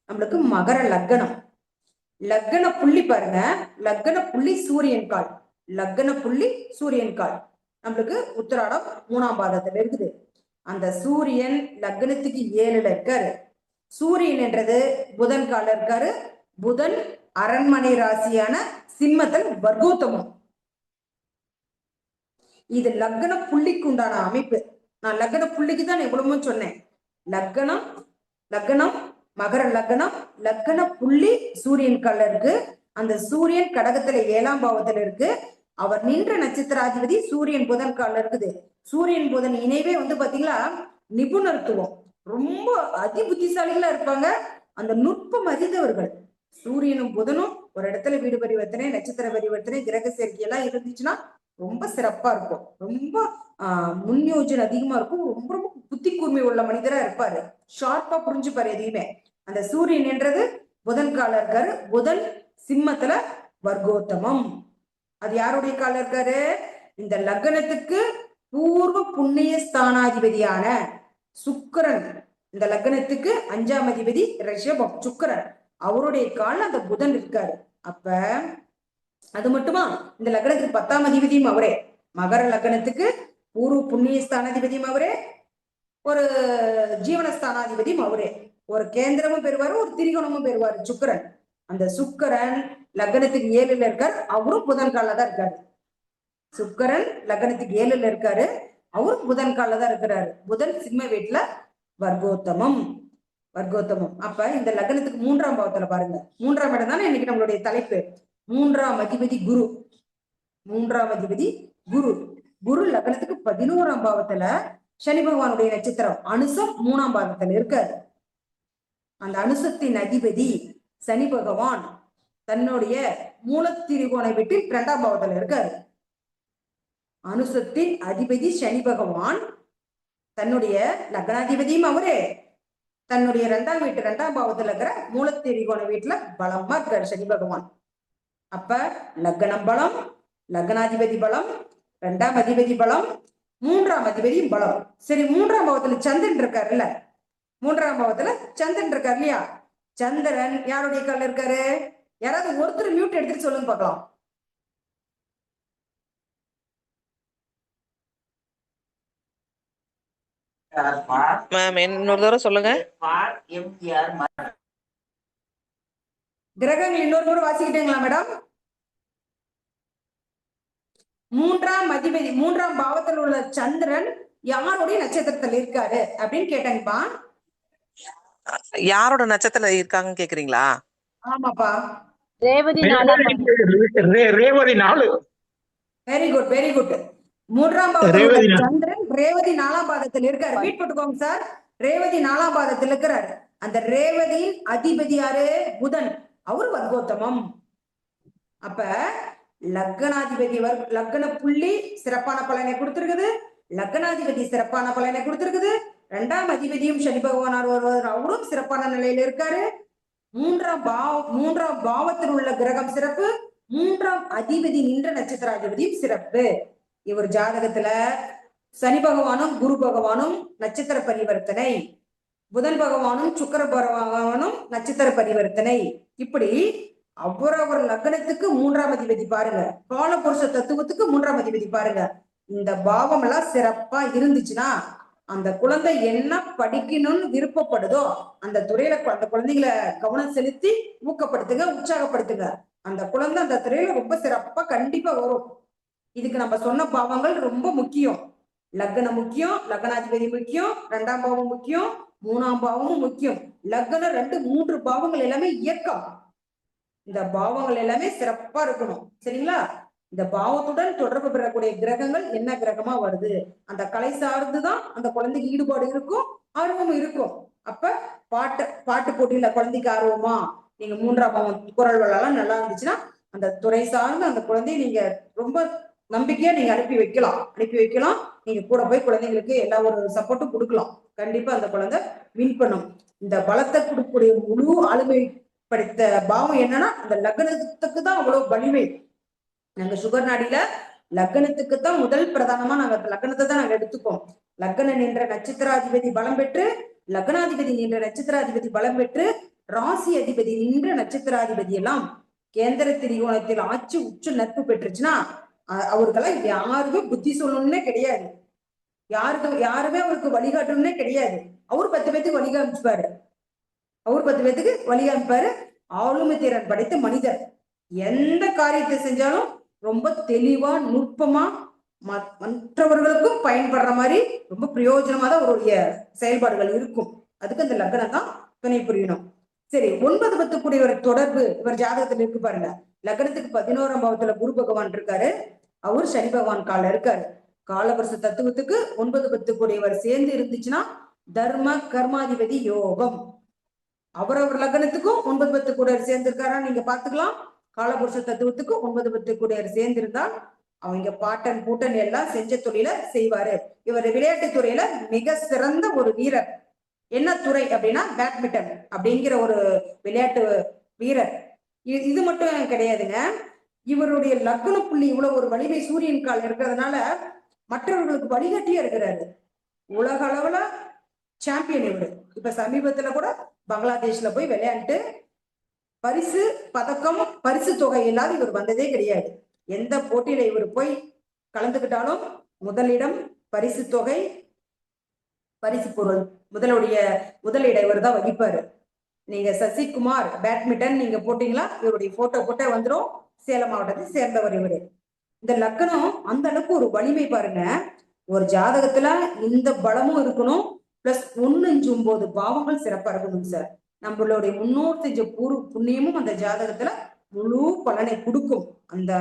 Speaker 3: நம்மளுக்கு மகர லக்னம். லக்ன புள்ளி பாருங்க, லக்ன புள்ளி சூரியன் கால், லக்ன புள்ளி சூரியன் கால் நம்மளுக்கு உத்திராடம் 3ஆம் பாதத்துல இருக்குது. அந்த சூரியன் லக்னத்துக்கு 7ல இருக்காரு. சூரியன் என்றது புதன் கால இருக்காரு. புதன் அரண்மனை ராசியான சிம்மத்தில் வர்க்கோத்தமம். இது லக்ன புள்ளிக்கு உண்டான அமைப்பு. நான் லக்ன புள்ளிக்கு தான் எவ்வளவோ சொன்னேன். லக்னம் மகர லக்னம், லக்ன புள்ளி சூரியன் கால இருக்கு. அந்த சூரியன் கடகத்துல 7ஆம் பாவத்துல இருக்கு. அவர் நின்ற நட்சத்திராதிபதி சூரியன் புதன் கால இருக்குது. சூரியன் புதன் இணைவே பாத்தீங்களா நிபுணத்துவம், ரொம்ப அதி புத்திசாலிகளா இருப்பாங்க. அந்த நுட்பம் அறிந்தவர்கள். சூரியனும் புதனும் ஒரு இடத்துல வீடு பரிவர்த்தனை, நட்சத்திர பரிவர்த்தனை, கிரக சேர்க்கை எல்லாம் இருந்துச்சுன்னா ரொம்ப சிறப்பா இருக்கும். ரொம்ப முன்யோஜனை அதிகமா இருக்கும். ரொம்ப ரொம்ப புத்தி கூர்மை உள்ள மனிதரா இருப்பாரு. ஷார்ப்பா புரிஞ்சுப்பாரு எதையுமே. அந்த சூரியன் என்றது புதன் கால இருக்காரு. புதன் சிம்மத்துல வர்க்கோத்தமம். அது யாருடைய கால இருக்காரு, இந்த லக்னத்துக்கு பூர்வ புண்ணிய ஸ்தானாதிபதியான சுக்கிரன். இந்த லக்னத்துக்கு 5ஆம் அதிபதி ரிஷபம் சுக்கிரன், அவருடைய கால அந்த புதன் இருக்காரு. அப்ப அது மட்டுமா, இந்த லக்னத்துக்கு 10ஆம் அதிபதியும் அவரே. மகர லக்னத்துக்கு பூர்வ புண்ணிய ஸ்தானாதிபதியும் அவரே, ஒரு ஜீவனஸ்தானாதிபதியும் அவரே. ஒரு கேந்திரமும் பெறுவாரு, ஒரு திரிகோணமும் பெறுவாரு சுக்கிரன். அந்த சுக்கிரன் லக்னத்துக்கு 7ல இருக்காரு. அவரும் புதன் கால தான் இருக்காரு. சுக்கிரன் லக்னத்துக்கு 7ல இருக்காரு. அவரும் புதன் கால தான் இருக்கிறாரு. புதன் சிம்ம வீட்டுல வர்க்கோத்தமம். அப்ப இந்த லக்னத்துக்கு 3ஆம் பாவத்துல பாருங்க, 3ஆம் இடம் தானே இன்னைக்கு நம்மளுடைய தலைப்பு. 3ஆம் அதிபதி குரு. 3ஆம் அதிபதி குரு. குரு லக்னத்துக்கு 11ஆம் பாவத்துல சனி பகவானுடைய நட்சத்திரம் அனுசம் 3ஆம் பாவத்துல இருக்காரு. அந்த அனுசத்தின் அதிபதி சனி பகவான் தன்னுடைய மூலத்திரிகோண வீட்டில் 2ஆம் பாவத்துல இருக்காரு. அனுசத்தின் அதிபதி சனி பகவான், தன்னுடைய லக்னாதிபதியும் அவரே, தன்னுடைய 2ஆம் வீட்டு 2ஆம் பாவத்துல இருக்கிற மூலத்திரிகோண வீட்டுல பலமா இருக்காரு சனி பகவான். அப்ப லக்னம் பலம், லக்னாதிபதி பலம், 2ஆம் அதிபதி பலம், 3ஆம் அதிபதியும் பலம். சரி, 3ஆம் பாவத்துல சந்திரன் இருக்காருல்ல, 3ஆம் பாவத்துல சந்திரன் இருக்காரு இல்லையா? சந்திரன் யாருடைய கால்ல இருக்காரு? யாராவது ஒருத்தர் மியூட் எடுத்துட்டு சொல்லுங்க பார்க்கலாம்.
Speaker 4: மேம் இன்னொரு தடவை சொல்லுங்க.
Speaker 3: கிரகங்கள் இன்னொரு முறை வாசிக்கிட்டீங்களா மேடம்? 3ஆம் அதிபதி 3ஆம் பாவத்தில் உள்ள சந்திரன் யாருடைய நட்சத்திரத்தில் இருக்காரு அப்படின்னு கேட்டாங்கப்பா.
Speaker 4: யாரோட நட்சத்திரத்துல இருக்காங்கன்னு கேக்குறீங்களா?
Speaker 3: ஆமாப்பா.
Speaker 2: Revathi
Speaker 5: Revathi 4.
Speaker 3: Very good, very good. 3ஆம் பாவத்தில் உள்ள சந்திரன் ரேவதி 4ஆம் பாதத்தில் இருக்காரு. வீட் போட்டுக்கோங்க சார். ரேவதி 4ஆம் பாதத்தில் இருக்கிறாரு. அந்த ரேவதியின் அதிபதி யாரு? புதன். அவர் வர்க்கோத்தமம். அப்ப லக்னாதிபதி லக்ன புள்ளி சிறப்பான பலனை கொடுத்திருக்குது, லக்னாதிபதி சிறப்பான பலனை கொடுத்திருக்குது. 2ஆம் அதிபதியும் சனி பகவான் ஒருவர், அவரும் சிறப்பான நிலையில இருக்காரு. 3ஆம் பாவத்தில் உள்ள கிரகம் சிறப்பு, 3ஆம் அதிபதி நின்ற நட்சத்திராதிபதியும் சிறப்பு. இவர் ஜாதகத்துல சனி பகவானும் குரு பகவானும் நட்சத்திர பரிவர்த்தனை, புதன் பகவானும் சுக்கிர பகவானும் நட்சத்திர பரிவர்த்தனை. இப்படி அவரவர் லக்னத்துக்கு 3ஆம் அதிபதி பாருங்க, காலபுருஷ தத்துவத்துக்கு 3ஆம் அதிபதி பாருங்க. இந்த பாவம் எல்லாம் சிறப்பா இருந்துச்சுன்னா அந்த குழந்தை என்ன படிக்கணும்னு விருப்பப்படுதோ அந்த துறையில அந்த குழந்தைகளை கவனம் செலுத்தி ஊக்கப்படுத்துங்க, உற்சாகப்படுத்துங்க. அந்த குழந்தை அந்த துறையில ரொம்ப சிறப்பா கண்டிப்பா வரும். இதுக்கு நம்ம சொன்ன பாவங்கள் ரொம்ப முக்கியம். லக்னம் முக்கியம், லக்னாதிபதி முக்கியம், 2ஆம் பாவம் முக்கியம், 3ஆம் பாவமும் முக்கியம். லக்னம் 2, 3 பாவங்கள் எல்லாமே இயக்கம். இந்த பாவங்கள் எல்லாமே சிறப்பா இருக்கணும். சரிங்களா? இந்த பாவத்துடன் தொடர்பு பெறக்கூடிய கிரகங்கள் என்ன கிரகமா வருது, அந்த கலை சார்ந்துதான் அந்த குழந்தைக்கு ஈடுபாடு இருக்கும், ஆர்வம் இருக்கும். அப்ப பாட்டு போட்டியில குழந்தைக்கு ஆர்வமா, நீங்க 3ஆம் பாவம் குரல் வளம் நல்லா இருந்துச்சுன்னா அந்த துறை சார்ந்து அந்த குழந்தைய நீங்க ரொம்ப நம்பிக்கையா நீங்க அனுப்பி வைக்கலாம். நீங்க கூட போய் குழந்தைங்களுக்கு எல்லா ஒரு சப்போர்ட்டும் கொடுக்கலாம். கண்டிப்பா அந்த குழந்தை வின் பண்ணும். இந்த பலத்தை கொடுக்கக்கூடிய முழு ஆளுமை படைத்த பாவம் என்னன்னா அந்த லக்னத்துக்கு தான் அவ்வளவு வலிமை. நாங்க சுகர் நாடியில லக்னத்துக்கு தான் முதல் பிரதானமா நாங்க லக்னத்தை தான் நாங்க எடுத்துப்போம். லக்ன நின்ற நட்சத்திராதிபதி பலம் பெற்று, லக்னாதிபதி நின்ற நட்சத்திராதிபதி பலம் பெற்று, ராசி அதிபதி நின்ற நட்சத்திராதிபதி எல்லாம் கேந்திர திரிகோணத்தில் ஆட்சி உச்ச நட்பு பெற்றுச்சுன்னா அவருக்கெல்லாம் யாருமே புத்தி சொல்லணும்னே கிடையாது, யாருமே அவருக்கு வழிகாட்டணும்னே கிடையாது. அவர் 10 பேத்துக்கு வழிகாமிச்சுப்பாரு, ஆளுமை திறன் படைத்த மனிதர். எந்த காரியத்தை செஞ்சாலும் ரொம்ப தெளிவா நுட்பமா மற்றவர்களுக்கும் பயன்படுற மாதிரி ரொம்ப பிரயோஜனமா தான் அவருடைய செயல்பாடுகள் இருக்கும். அதுக்கு அந்த லக்னம் தான் துணை புரியணும். சரி, 9, 10 கூடியவர் தொடர்பு இவர் ஜாதகத்துல இருக்கு பாருங்க. லக்னத்துக்கு 11ஆம் பாவத்துல குரு பகவான் இருக்காரு, அவர் சனி பகவான் கால இருக்காரு. காலபுருஷ தத்துவத்துக்கு 9, 10 கூடியவர் சேர்ந்து இருந்துச்சுன்னா தர்ம கர்மாதிபதி யோகம். அவரவர் லக்னத்துக்கும் 9, 10 கூடியவர் சேர்ந்து இருக்காரா நீங்க பாத்துக்கலாம். காலபுருஷ தத்துவத்துக்கு 9, 10 கூடியவர் சேர்ந்து இருந்தால் அவங்க பாட்டன் பூட்டன் எல்லாம் செஞ்ச தொழில செய்வாரு. இவர் விளையாட்டு துறையில மிக சிறந்த ஒரு வீரர். என்ன துறை அப்படின்னா பேட்மிண்டன் அப்படிங்கிற ஒரு விளையாட்டு வீரர். இது மட்டும் கிடையாதுங்க, இவருடைய லக்ன புள்ளி இவ்வளவு ஒரு வலிமை சூரியன் கால் இருக்கிறதுனால மற்றவர்களுக்கு வழிகாட்டியா இருக்கிறாரு. உலக அளவுல சாம்பியன் இவரு. இப்ப சமீபத்துல கூட பங்களாதேஷ்ல போய் விளையாண்டு பரிசு பதக்கம் பரிசு தொகை இல்லாத இவர் வந்ததே கிடையாது. எந்த போட்டியில இவர் போய் கலந்துக்கிட்டாலும் முதலிடம், பரிசு தொகை, பரிசு பொருள் முதலிட இவர் தான் வகிப்பாரு. நீங்க சசிகுமார் பேட்மிண்டன் நீங்க போட்டீங்களா, இவருடைய போட்டோ போட்டே வந்துடும். சேலம் மாவட்டத்தை சேர்ந்தவர் இவரு. இந்த லக்னம் அந்த அளவுக்கு ஒரு வலிமை பாருங்க. ஒரு ஜாதகத்துல இந்த பலமும் இருக்கணும், பிளஸ் 1-9 பாவங்கள் சிறப்பா இருக்கணும் சார். நம்மளுடைய முன்னோர் செஞ்ச புண்ணியமும் அந்த ஜாதகத்துல முழு பலனை கொடுக்கும். அந்த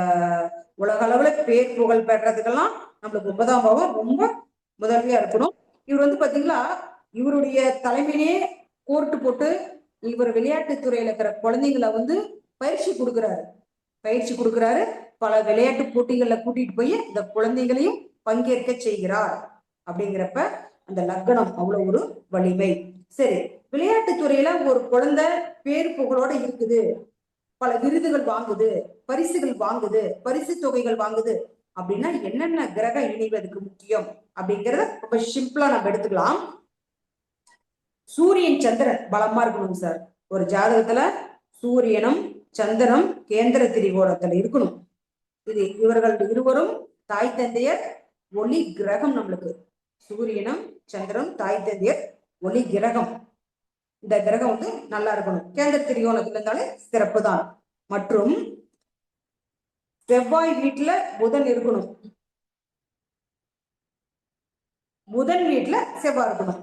Speaker 3: உலக அளவுல பேர் புகழ் பெறதுக்கெல்லாம் நம்மளுக்கு 9ஆம் பாவம் ரொம்ப முதன்மையா இருக்கணும். இவர் பாத்தீங்களா, இவருடைய தலைமையிலே கோர்ட்டு போட்டு இவர் விளையாட்டு துறையில இருக்கிற குழந்தைங்களை பயிற்சி கொடுக்கிறாரு. பல விளையாட்டு போட்டிகள்ல கூட்டிட்டு போய் இந்த குழந்தைகளையும் பங்கேற்க செய்கிறார். அப்படிங்கிறப்ப அந்த லக்னம் அவ்வளவு ஒரு வலிமை. சரி, விளையாட்டு துறையில ஒரு குழந்தை பேர் புகழோட இருக்குது, பல விருதுகள் வாங்குது, பரிசுகள் வாங்குது, பரிசு தொகைகள் வாங்குது அப்படின்னா என்னென்ன கிரகம் இணைவதற்கு முக்கியம் அப்படிங்கிறத ரொம்ப சிம்பிளா நம்ம எடுத்துக்கலாம். சூரியன் சந்திரன் பலமா இருக்கணும் சார். ஒரு ஜாதகத்துல சூரியனும் சந்திரனும் கேந்திர திரிகோணத்துல இருக்கணும். இவர்கள் இருவரும் தாய் தந்தையர் ஒளி கிரகம். நம்மளுக்கு சூரியனும் சந்திரனும் தாய் தந்தையர் ஒளி கிரகம். இந்த கிரகம் வந்து நல்லா இருக்கணும். கேந்திர திரிகோணத்துல இருந்தாலே சிறப்பு தான். மற்றும் செவ்வாய் வீட்டுல புதன் இருக்கணும். புதன் வீட்டுல செவ்வாய் இருக்கணும்.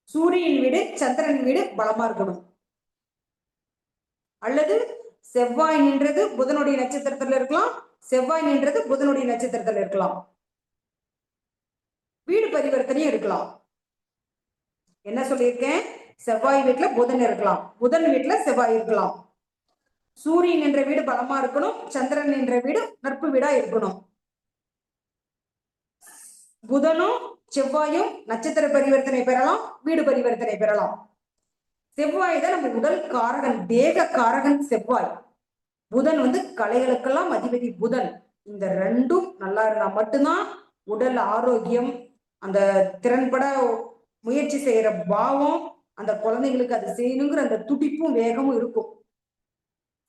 Speaker 3: சூரியன் வீடு சந்திரன் வீடு பலமா இருக்கணும். அல்லது செவ்வாய் நின்றது புதனுடைய நட்சத்திரத்துல இருக்கலாம், செவ்வாய் நின்றது புதனுடைய நட்சத்திரத்துல இருக்கலாம். வீடு பரிவர்த்தனையும் இருக்கலாம். என்ன சொல்லியிருக்கேன்? செவ்வாய் வீட்டுல புதன் இருக்கலாம், புதன் வீட்டுல செவ்வாய் இருக்கலாம். சூரியன் என்ற வீடு பலமா இருக்கணும், சந்திரன் என்ற வீடு நட்பு வீடா இருக்கணும். புதனும் செவ்வாயும் நட்சத்திர பரிவர்த்தனை பெறலாம், வீடு பரிவர்த்தனை பெறலாம். செவ்வாய் தான் நம்ம உடல் காரகன், தேக காரகன் செவ்வாய். புதன் வந்து கலைகளுக்கெல்லாம் அதிபதி புதன். இந்த ரெண்டும் நல்லா இருந்தா மட்டும்தான் உடல் ஆரோக்கியம், அந்த திறன்பட முயற்சி செய்யற பாவம், அந்த குழந்தைங்களுக்கு அது செய்யணுங்கிற அந்த துடிப்பும் வேகமும் இருக்கும்.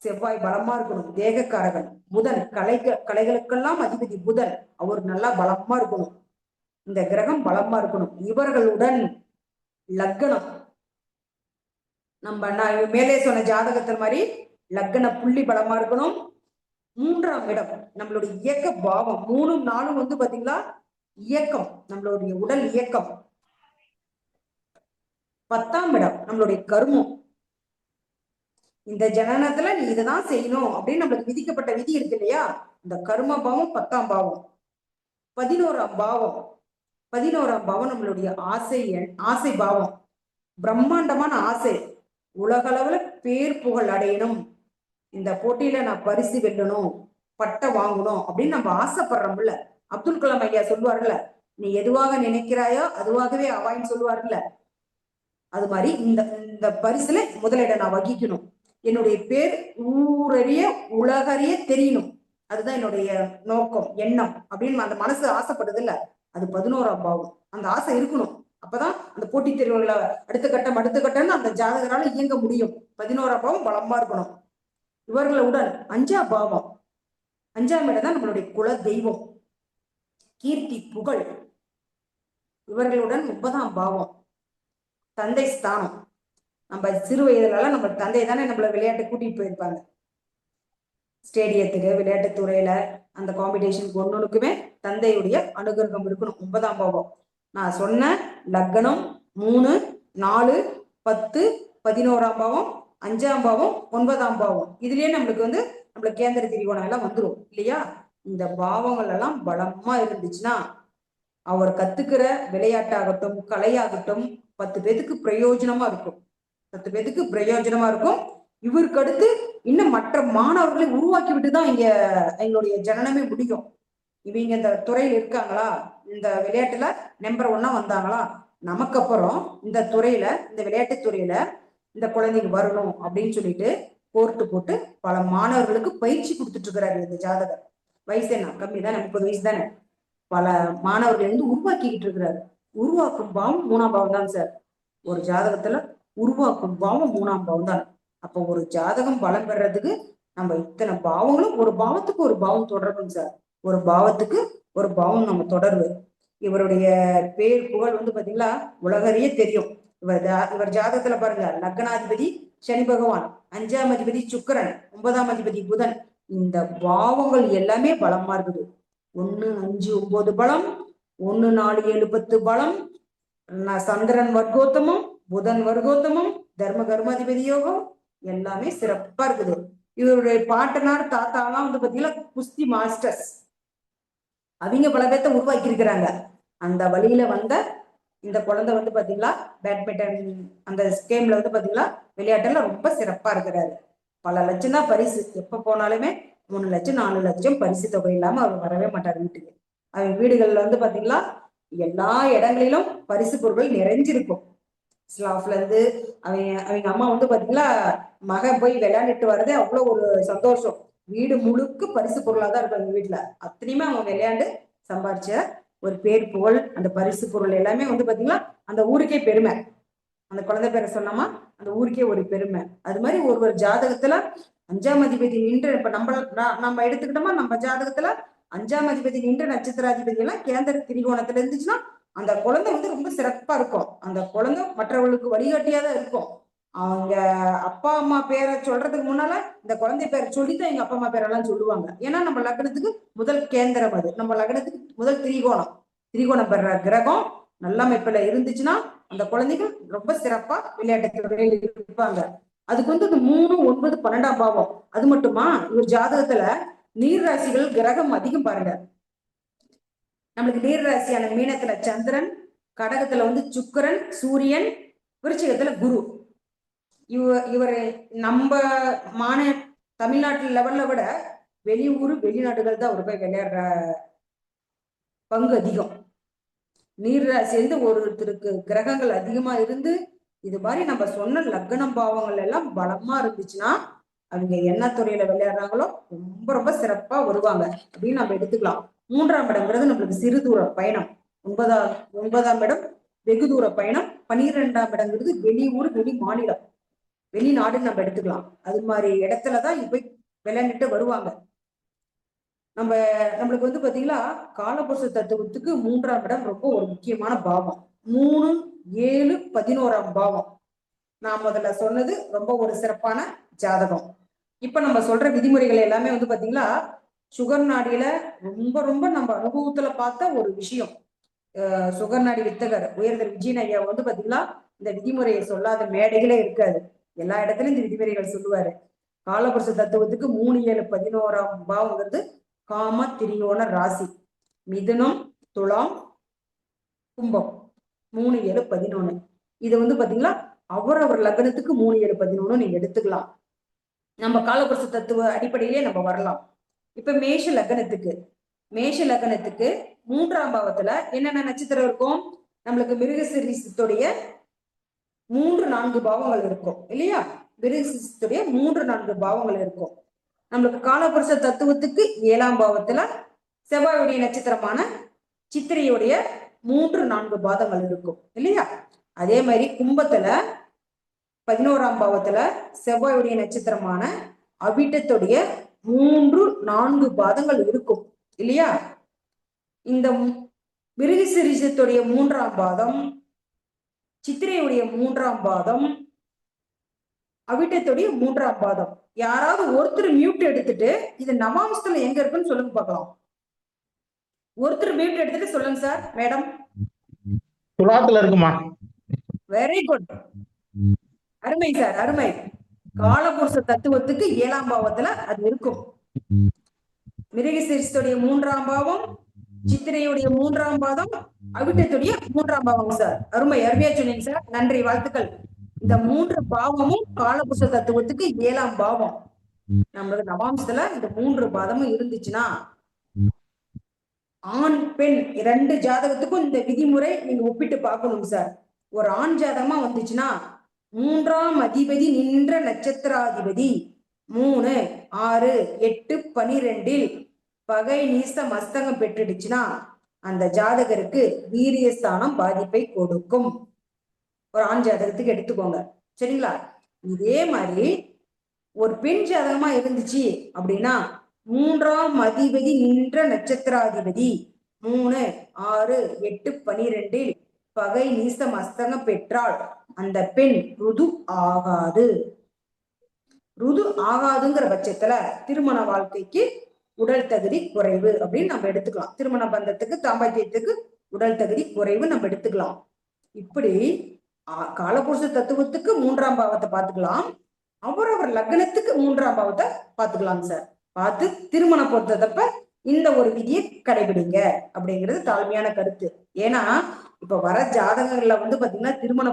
Speaker 3: செவ்வாய் பலமா இருக்கணும், தேகக்காரகன் புதன், கலைகளுக்கெல்லாம் அதிபதி புதன், அவர் நல்லா பலமா இருக்கணும். இந்த கிரகம் பலமா இருக்கணும். இவர்களுடன் லக்னம், நம்ம நான் மேலே சொன்ன ஜாதகத்தில் மாதிரி லக்ன புள்ளி பலமா இருக்கணும். 3ஆம் இடம் நம்மளுடைய இயக்க பாவம், 3ம் 4ம் வந்து பாத்தீங்களா இயக்கம், நம்மளுடைய உடல் இயக்கம். 10ஆம் இடம் நம்மளுடைய கர்மம். இந்த ஜனனத்துல நீ இதைதான் செய்யணும் அப்படின்னு நம்மளுக்கு விதிக்கப்பட்ட விதி இருக்கு இல்லையா, இந்த கர்ம பாவம் 10ஆம் பாவம். 11ஆம் பாவம், 11ஆம் பாவம் நம்மளுடைய ஆசை பாவம், பிரம்மாண்டமான ஆசை, உலகளவுல பேர் புகழ் அடையணும், இந்த போட்டியில நான் பரிசு வெல்லணும், பட்டம் வாங்கணும் அப்படின்னு நம்ம ஆசைப்படுறோம்ல. அப்துல் கலாம் ஐயா சொல்லுவார்ல, நீ எதுவாக நினைக்கிறாயோ அதுவாகவே அவாயின்னு சொல்லுவார்ல. அது மாதிரி இந்த பரிசுல முதலிடம் நான் வகிக்கணும், என்னுடைய பேர் ஊரறிய உலகறிய தெரியணும், அதுதான் என்னுடைய நோக்கம் எண்ணம் அப்படின்னு அந்த மனசு ஆசைப்படுது இல்ல, அது 11ஆம் பாவம். அந்த ஆசை இருக்கணும். அப்பதான் அந்த போட்டித் தேர்வுகளை அடுத்த கட்டம்னு அந்த ஜாதகரால இயங்க முடியும். 11ஆம் பாவம் பலமா இருக்கணும். இவர்களுடன் 5ஆம் பாவம், 5ஆம் இடம் தான் நம்மளுடைய குல தெய்வம், கீர்த்தி புகழ். இவர்களுடன் 9ஆம் பாவம் தந்தை ஸ்தானம். நம்ம சிறு வயதுல நம்ம தந்தை தானே நம்மள விளையாட்டு கூட்டிட்டு போயிருப்பாங்க, ஸ்டேடியத்துக்கு, விளையாட்டு துறையில அந்த காம்படிஷனுக்கு ஒன்னொன்னுக்குமே தந்தையுடைய அனுகிரகம் இருக்கணும். 9ஆம் பாவம் நான் சொன்ன லக்னம் 3, 4, 10, 11ஆம் பாவம், 5ஆம் பாவம், 9ஆம் பாவம். இதுலயே நம்மளுக்கு கேந்திர திரிகோணம் எல்லாம் வந்துடும் இல்லையா. இந்த பாவங்கள் எல்லாம் பலமா இருந்துச்சுன்னா அவர் கத்துக்கிற விளையாட்டாகட்டும் கலையாகட்டும் 10 பேருக்கு பிரயோஜனமா இருக்கும், 10 பேருக்கு பிரயோஜனமா இருக்கும். இவருக்கு அடுத்து இன்னும் மற்ற மாணவர்களை உருவாக்கி விட்டுதான் இங்க எங்களுடைய ஜனனமே முடியும். இவங்க இந்த துறையில இருக்காங்களா, இந்த விளையாட்டுல நம்பர் 1 வந்தாங்களா, நமக்கு அப்புறம் இந்த துறையில, இந்த விளையாட்டு துறையில இந்த குழந்தைங்க வரணும் அப்படின்னு சொல்லிட்டு கோர்ட்டு போட்டு பல மாணவர்களுக்கு பயிற்சி கொடுத்துட்டு இருக்கிறாரு இந்த ஜாதகர். வயசு என்ன கம்மி தானே, 30 வயசு தானே. பல மாணவர்களை வந்து உருவாக்கிக்கிட்டு இருக்கிறாரு. உருவாக்கும் பாவம் 3ஆம் பாவம் தான் சார். ஒரு ஜாதகத்துல உருவாக்கும் பாவம் 3ஆம் பாவம் தான். அப்போ ஒரு ஜாதகம் பலம் பெறதுக்கு நம்ம இத்தனை பாவங்களும், ஒரு பாவத்துக்கு ஒரு பாவம் தொடர்புங்க சார், ஒரு பாவத்துக்கு ஒரு பாவம் நம்ம தொடர்பு. இவருடைய பேர் புகழ் வந்து பாத்தீங்களா உலகறிய தெரியும். இவர் ஜாதகத்துல பாருங்க, லக்னாதிபதி சனி பகவான், 5ஆம் அதிபதி சுக்கிரன், 9ஆம் அதிபதி புதன். இந்த பாவங்கள் எல்லாமே பலமா இருக்குது. 1, 5, 9 பலம், 1, 4, 7, 10 பலம், சந்திரன் வர்க்கோத்தமம், புதன் வர்க்கோத்தமம், தர்ம கர்மாதிபதி யோகம், எல்லாமே சிறப்பா இருக்குது. இவருடைய பாட்டனார் தாத்தாலாம் வந்து பாத்தீங்கன்னா குஸ்தி மாஸ்டர்ஸ், அவங்க பல பேர்த்த உருவாக்கி இருக்கிறாங்க. அந்த வழியில வந்த இந்த குழந்தை வந்து பாத்தீங்களா பேட்மிண்டன் அந்த கேம்ல வந்து பாத்தீங்களா விளையாட்டுல ரொம்ப சிறப்பா இருக்கிறாரு. பல லட்சம் தான் பரிசு. எப்ப போனாலுமே 3 லட்சம் 4 லட்சம் பரிசு தொகை இல்லாம அவர் வரவே மாட்டார் வீட்டுக்கு. அவங்க வீடுகள்ல வந்து பாத்தீங்களா எல்லா இடங்களிலும் பரிசு பொருட்கள் நிறைஞ்சிருக்கும். ஸ்லாப்ல இருந்து அவங்க அம்மா வந்து பாத்தீங்களா மகன் போய் விளையாண்டுட்டு வர்றதே அவ்வளவு ஒரு சந்தோஷம். வீடு முழுக்க பரிசு பொருளா தான் இருக்கும். எங்க வீட்டுல அத்தனையுமே அவங்க விளையாண்டு சம்பாரிச்ச ஒரு பேர் புகழ். அந்த பரிசு பொருள் எல்லாமே வந்து பாத்தீங்களா அந்த ஊருக்கே பெருமை. அந்த குழந்தை பேரை சொன்னோமா அந்த ஊருக்கே ஒரு பெருமை. அது மாதிரி ஒரு ஜாதகத்துல 5ஆம் அதிபதி நின்று இப்ப நம்ம எடுத்துக்கிட்டோமா நம்ம ஜாதகத்துல 5ஆம் அதிபதி நின்று நட்சத்திராதிபதி எல்லாம் கேந்திர திரிகோணத்துல இருந்துச்சுன்னா அந்த குழந்தை வந்து ரொம்ப சிறப்பா இருக்கும். அந்த குழந்தை மற்றவர்களுக்கு வழிகாட்டியா தான் இருக்கும். அவங்க அப்பா அம்மா பேரை சொல்றதுக்கு முன்னால இந்த குழந்தை பேரை சொல்லித்தான் எங்க அப்பா அம்மா பேரெல்லாம் சொல்லுவாங்க. ஏன்னா நம்ம லக்னத்துக்கு முதல் கேந்திரம், அது நம்ம லக்னத்துக்கு முதல் திரிகோணம் பெற கிரகம் நல்ல அமைப்புல இருந்துச்சுன்னா அந்த குழந்தைகள் ரொம்ப சிறப்பா விளையாட்டு துறையில் இருப்பாங்க. அதுக்கு வந்து இந்த 3, 9, 12ஆம் பாவம். அது மட்டுமா இவர் ஜாதகத்துல நீர் ராசிகள் கிரகம் அதிகம் பாருங்க. நம்மளுக்கு நீர் ராசியான மீனத்துல சந்திரன், கடகத்துல வந்து சுக்கிரன், சூரியன், விருச்சிகத்துல குரு. இவர் நம்ம தமிழ்நாட்டு லெவல்ல விட வெளியூர் வெளிநாடுகள் தான் அவர் போய் விளையாடுற பங்கு அதிகம். நீர் ராசியிலிருந்து ஒருத்தருக்கு கிரகங்கள் அதிகமா இருந்து இது மாதிரி நம்ம சொன்ன லக்னம் பாவங்கள் எல்லாம் பலமா இருந்துச்சுன்னா அவங்க என்ன துறையில விளையாடுறாங்களோ ரொம்ப ரொம்ப சிறப்பா வருவாங்க அப்படின்னு நம்ம எடுத்துக்கலாம். 3ஆம் இடம்ங்கிறது நம்மளுக்கு சிறு தூர பயணம். 9ஆம் இடம் வெகு தூர பயணம். 12ஆம் இடங்கிறது வெளியூர் வெளி மாநிலம் வெளிநாடுன்னு நம்ம எடுத்துக்கலாம். அது மாதிரி இடத்துலதான் இப்ப விளையாண்டுட்டு வருவாங்க. நம்மளுக்கு வந்து பாத்தீங்களா காலபுருஷ தத்துவத்துக்கு 3ஆம் இடம் ரொம்ப ஒரு முக்கியமான பாவம். 3, 7, 11ஆம் பாவம் நான் முதல்ல சொன்னது ரொம்ப ஒரு சிறப்பான ஜாதகம். இப்ப நம்ம சொல்ற விதிமுறைகள் எல்லாமே வந்து பாத்தீங்களா சுகர் நாடியில ரொம்ப ரொம்ப நம்ம அனுபவத்துல பார்த்த ஒரு விஷயம். சுகர் நாடி வித்தகர் உயர்தர் விஜயன் ஐயா வந்து பாத்தீங்களா இந்த விதிமுறையை சொல்லாத மேடைகளே இருக்காது. எல்லா இடத்துலயும் இந்த விதிமுறைகள் சொல்லுவாரு. காலபுருஷ தத்துவத்துக்கு 3, 7, 11ஆம் பாவங்கிறது காம திரியோண ராசி. மிதுனம், துலாம், கும்பம் 3, 7, 11. இது வந்து பாத்தீங்களா அவர் லக்னத்துக்கு 3, 7, 11 நீங்க எடுத்துக்கலாம். நம்ம காலபுருஷ தத்துவ அடிப்படையிலே நம்ம வரலாம். இப்ப மேஷ லக்னத்துக்கு 3ஆம் பாவத்துல என்னென்ன நட்சத்திரம் இருக்கும்? நம்மளுக்கு மிருகசீரிஷத்துடைய 3, 4 பாவங்கள் இருக்கும் இல்லையா? மிருகசீரிஷத்துடைய 3, 4 பாவங்கள் இருக்கும். நம்மளுக்கு காலபுருஷ தத்துவத்துக்கு 7ஆம் பாவத்துல செவ்வாயுடைய நட்சத்திரமான சித்திரையுடைய 3, 4 பாதங்கள் இருக்கும் இல்லையா? அதே மாதிரி கும்பத்துல 11ஆம் பாவத்துல செவ்வாயுடைய நட்சத்திரமான அவிட்டத்துடைய 3, 4 பாதங்கள் இருக்கும் இல்லையா? இந்த மிருகசீரிஷத்துடைய 3ஆம் பாதம், சித்திரையுடைய 3ஆம் பாதம், அவிட்டத்துடைய 3ஆம் பாதம். யாராவது ஒருத்தர் மியூட் எடுத்துட்டு இது நவாம்சத்துல எங்க இருக்குன்னு சொல்லுங்க பார்க்கலாம். ஒருத்தர் மியூட் எடுத்துட்டு சொல்லுங்க சார். மேடம்
Speaker 5: துலாத்துல இருக்குமா?
Speaker 3: வெரி குட், அருமை சார், அருமை. காலபுருஷ தத்துவத்துக்கு 7ஆம் பாவத்துல அது இருக்கும். மிருகசீரிஷத்துடைய 3ஆம் பாவம், சித்திரையுடைய 3ஆம் பாதம், அவிட்டத்துடைய 3ஆம் பாவம் சார். அருமை, அருமையா சொன்னீங்க சார். நன்றி, வாழ்த்துக்கள். இந்த 3 பாவமும் காலபுருஷ தத்துவத்துக்கு 7ஆம் பாவம். நம்மளோட நவாம்சத்துல இந்த 3 பாதமும் இருந்துச்சுன்னா ஆண் பெண் 2 ஜாதகத்துக்கும் இந்த விதிமுறை நீங்க ஒப்பிட்டு பார்க்கணும் சார். ஒரு ஆண் ஜாதகமா வந்துச்சுன்னா 3ஆம் அதிபதி நின்ற நட்சத்திராதிபதி 3, 6, 8, 12 பகை நீச மஸ்தகம் பெற்றுடுச்சுன்னா அந்த ஜாதகருக்கு வீரியஸ்தானம் பாதிப்பை கொடுக்கும். ஒரு ஆண் ஜாதகத்துக்கு எடுத்துக்கோங்க சரிங்களா? இதே மாதிரி ஒரு பெண் ஜாதகமா இருந்துச்சு அப்படின்னா 3ஆம் அதிபதி நின்ற நட்சத்திராதிபதி 3, 6, 8, 12 பகை நீச மஸ்தகம் பெற்றால் அந்த பெண் ருது ஆகாதுங்கிற பட்சத்துல திருமண வாழ்க்கைக்கு உடல் தகுதி குறைவு அப்படின்னு நம்ம எடுத்துக்கலாம். திருமண பந்தத்துக்கு தாம்பத்தியத்துக்கு உடல் தகுதி குறைவு நம்ம எடுத்துக்கலாம். இப்படி காலபுருஷ தத்துவத்துக்கு 3ஆம் பாவத்தை பார்த்துக்கலாம். அவர் லக்னத்துக்கு 3ஆம் பாவத்தை பார்த்துக்கலாம் சார். பார்த்து திருமண பொருத்தத்தப்ப இந்த ஒரு விதியை கடைபிடிங்க அப்படிங்கிறது தாழ்மையான கருத்து. ஏன்னா இப்ப வர ஜாதகங்கள்ல பாத்தீங்கன்னா திருமண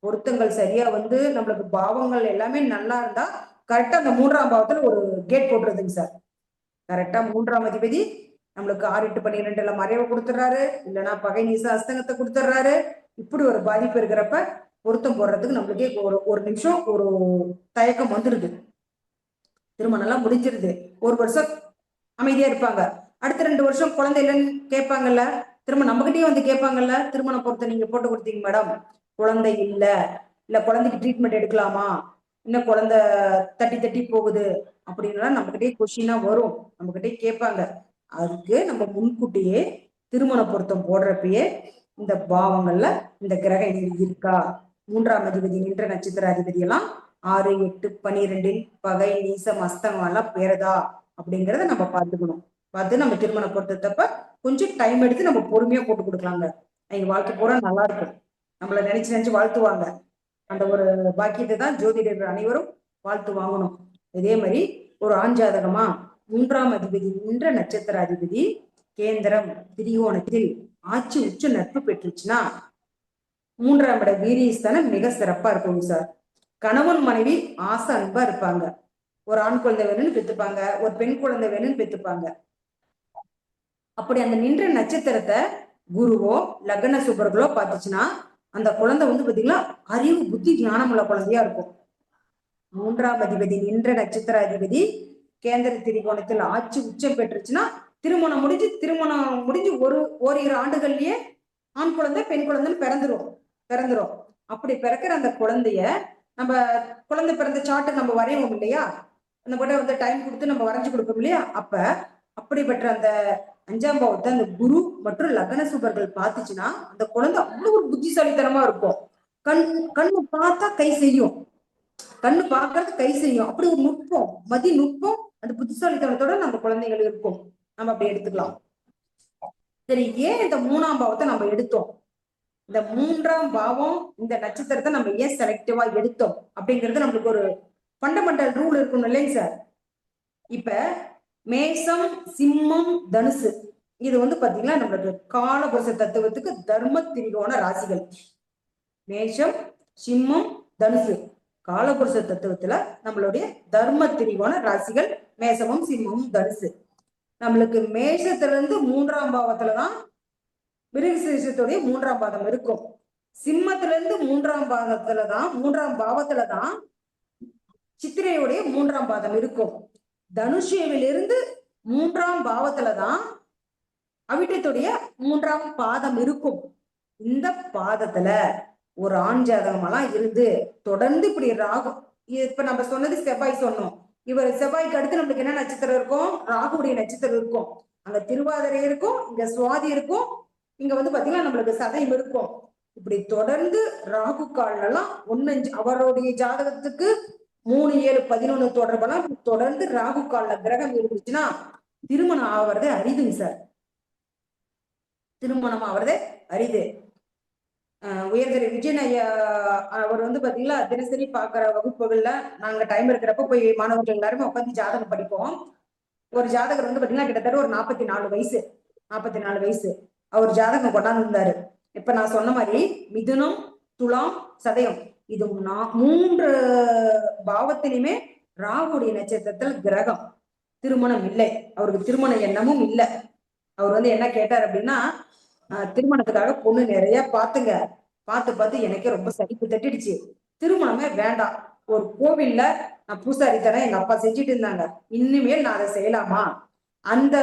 Speaker 3: பொருத்தங்கள் சரியா நம்மளுக்கு பாவங்கள் எல்லாமே நல்லா இருந்தா கரெக்டா அந்த 3ஆம் பாவத்துல ஒரு கேட் போட்டுருதுங்க சார். கரெக்டா 3ஆம் அதிபதி நம்மளுக்கு 6, 8, 12 மறைவு கொடுத்துறாரு, இல்லைன்னா பகை நீச அஸ்தங்கத்தை கொடுத்துட்றாரு. இப்படி ஒரு பாதிப்பு இருக்கிறப்ப பொருத்தம் போடுறதுக்கு நம்மளுக்கே ஒரு நிமிஷம் ஒரு தயக்கம் வந்துருது. திருமணம் எல்லாம் முடிஞ்சிருது, 1 வருஷம் அமைதியா இருப்பாங்க. அடுத்த 2 வருஷம் குழந்தை இல்லைன்னு கேட்பாங்கல்ல, திரும்ப நம்மகிட்டயே கேட்பாங்கல்ல, திருமண பொருத்தம் நீங்க போட்டு கொடுத்தீங்க மேடம், குழந்தை இல்ல குழந்தைக்கு ட்ரீட்மெண்ட் எடுக்கலாமா, இன்னும் குழந்தை தட்டி தட்டி போகுது அப்படின்னா நம்மகிட்டயே கொஸ்டினா வரும், நம்மகிட்டயே கேட்பாங்க. அதுக்கு நம்ம முன்கூட்டியே திருமண பொருத்தம் போடுறப்பயே இந்த பாவங்கள்ல இந்த கிரகம் இருக்கா, 3ஆம் அதிபதி நின்ற நட்சத்திர அதிபதி எல்லாம் 6, 8, 12 பகை நீசம் அஸ்தங்கம் எல்லாம் பேருதா அப்படிங்கறத நம்ம பார்த்துக்கணும். பார்த்து நம்ம திருமண பொருத்தத்தப்ப கொஞ்சம் டைம் எடுத்து நம்ம பொறுமையா போட்டு கொடுக்கலாங்க. அவங்க வாழ்க்கை பூரா நல்லா இருக்கும், நம்மள நினைச்சு வாழ்த்துவாங்க. அந்த ஒரு பாக்கியத்தை தான் ஜோதிடர்கள் அனைவரும் வாழ்த்து வாங்கணும். இதே மாதிரி ஒரு ஆண் ஜாதகமா 3ஆம் அதிபதி நின்ற நட்சத்திர அதிபதி கேந்திரம் திரிகோணத்தில் ஆட்சி உச்ச நட்பு பெற்றுச்சுன்னா 3ஆம் இட வீரியஸ்தானம் மிக சிறப்பா இருக்குங்க சார். கணவன் மனைவி ஆசை அன்பா இருப்பாங்க, ஒரு ஆண் குழந்தை வேணும்னு பெத்துப்பாங்க, ஒரு பெண் குழந்தை வேணும்னு பெத்துப்பாங்க. அப்படி அந்த நின்ற நட்சத்திரத்தை குருவோ லக்ன சுபர்களோ பார்த்துச்சுன்னா அந்த குழந்தை பாத்தீங்கன்னா அறிவு புத்தி ஞானம் உள்ள குழந்தையா இருக்கும். 3ஆம் அதிபதி நின்ற நட்சத்திர அதிபதி கேந்திர திரிகோணத்தில் ஆட்சி உச்சம் பெற்றுச்சுன்னா திருமணம் முடிஞ்சு ஓரிரு ஆண்டுகள்லயே ஆண் குழந்தை பெண் குழந்தைன்னு பிறந்துரும். அப்படி பிறக்கிற அந்த குழந்தைய நம்ம குழந்தை பிறந்த சார்ட்டு நம்ம வரைவோம் இல்லையா, அந்த கூட டைம் கொடுத்து நம்ம வரைஞ்சு கொடுப்போம் இல்லையா, அப்படிப்பட்ட அந்த 5ஆம் பாவத்தை அந்த குரு மற்றும் லக்ன சுபர்கள் பார்த்துச்சுன்னா அந்த குழந்தை அவ்வளவு ஒரு புத்திசாலித்தனமா இருக்கும். கண்ணு பார்த்தா கை செய்யும், கண்ணு பார்க்கறது கை செய்யும், அப்படி ஒரு நுட்பம் மதி நுட்பம் அந்த புத்திசாலித்தனத்தோட நம்ம குழந்தைகள் இருக்கும். நம்ம அப்படி எடுத்துக்கலாம். சரி, ஏன் இந்த 3ஆம் பாவத்தை நம்ம எடுத்தோம், இந்த 3ஆம் பாவம் இந்த நட்சத்திரத்தை நம்ம ஏன் செலக்டிவா எடுத்தோம் அப்படிங்கிறது நம்மளுக்கு ஒரு ஃபண்டமெண்டல் ரூல் இருக்கணும் இல்லைங்க சார். இப்ப மேசம் சிம்மம் தனுசு இது பாத்தீங்கன்னா நம்மளுக்கு காலபுருஷ தத்துவத்துக்கு தர்ம திரிகோண ராசிகள். மேஷம் சிம்மம் தனுசு காலபுருஷ தத்துவத்துல நம்மளுடைய தர்ம திரிகோண ராசிகள் மேசமும் சிம்மமும் தனுசு. நம்மளுக்கு மேஷத்துல இருந்து 3ஆம் பாவத்துலதான் மிருகசீரிஷத்துடைய 3ஆம் பாதம் இருக்கும். சிம்மத்துல இருந்து 3ஆம் பாவத்துலதான் சித்திரையுடைய 3ஆம் பாதம் இருக்கும். தனுஷேவிலிருந்து 3ஆம் பாவத்துலதான் அவிட்டத்துடைய 3ஆம் பாதம் இருக்கும். இந்த பாதத்துல ஒரு ஆண் ஜாதகமெல்லாம் இருந்து தொடர்ந்து இப்படி ராகும். இப்ப நம்ம சொன்னது செவ்வாய் சொன்னோம், இவர் செவ்வாய்க்கு அடுத்து நம்மளுக்கு என்ன நட்சத்திரம் இருக்கும், ராகுடைய நட்சத்திரம் இருக்கும். அங்க திருவாதிரை இருக்கும், இங்க சுவாதி இருக்கும், இங்க பாத்தீங்கன்னா நம்மளுக்கு சதயம் இருக்கும். இப்படி தொடர்ந்து ராகு காலெல்லாம் 1-5 அவருடைய ஜாதகத்துக்கு 3, 7, 11 தொடர்பெல்லாம் தொடர்ந்து ராகு கால கிரகம் இருந்துச்சுன்னா திருமணம் ஆவறதே அரிதுங்க சார். திருமணம் ஆவறதே அரிது. உயர்திரு விஜயன் ஐயா அவர் பாத்தீங்களா தினசரி பாக்குற வகுப்புகள்ல நாங்க டைம் இருக்கிறப்ப போய் மாணவர்கள் எல்லாருமே உட்காந்து ஜாதகம் படிப்போம். ஒரு ஜாதகர் பாத்தீங்கன்னா கிட்டத்தட்ட ஒரு 44 வயசு அவர் ஜாதகம் கொண்டாந்து இருந்தாரு. இப்ப நான் சொன்ன மாதிரி மிதுனம் துலாம் சதயம் இது 3 பாவத்திலுமே ராகுடைய நட்சத்திரத்தில் கிரகம். திருமணம் இல்லை, அவருக்கு திருமண எண்ணமும் இல்லை. அவர் என்ன கேட்டார் அப்படின்னா, திருமணத்துக்காக பொண்ணு நிறைய பார்த்து எனக்கே ரொம்ப சலிப்பு தட்டிடுச்சு, திருமணமே வேண்டாம், ஒரு கோவில்ல நான் பூசாரித்தனம் எங்க அப்பா செஞ்சுட்டு இருந்தாங்க, இனிமேல் நான் அதை செய்யலாமா, அந்த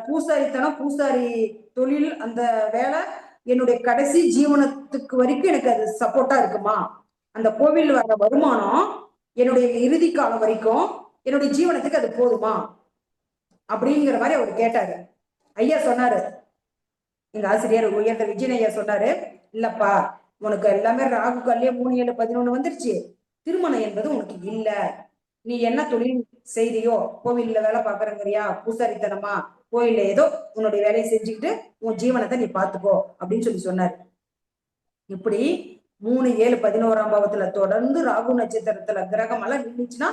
Speaker 3: பூசாரி தொழில் அந்த வேலை என்னுடைய கடைசி ஜீவனத்துக்கு வரைக்கும் எனக்கு அது சப்போர்ட்டா இருக்குமா, அந்த கோவில் வர வருமானம் என்னுடைய இறுதி காலம் வரைக்கும் என்னுடைய ஜீவனத்துக்கு அது போதுமா அப்படிங்கிற மாதிரி அவர் கேட்டாரு. ஐயா சொன்னாரு, எங்க ஆசிரியர் உயர்ந்த விஜயன் ஐயா சொன்னாரு, இல்லப்பா உனக்கு எல்லாமே ராகு காலையே 3, 7, 11 வந்துருச்சு, திருமணம் என்பது உனக்கு இல்ல, நீ என்ன தொழில் செய்தியோ, கோவில்ல வேலை பாக்குறங்கிறியா, பூசாரித்தனமா, கோயில்ல ஏதோ உன்னுடைய வேலையை செஞ்சுக்கிட்டு உன் ஜீவனத்தை நீ பாத்துக்கோ அப்படின்னு சொன்னாரு. இப்படி 3, 7, 11ஆம் பாவத்துல தொடர்ந்து ராகு நட்சத்திரத்துல கிரகம் எல்லாம் நின்றுச்சுன்னா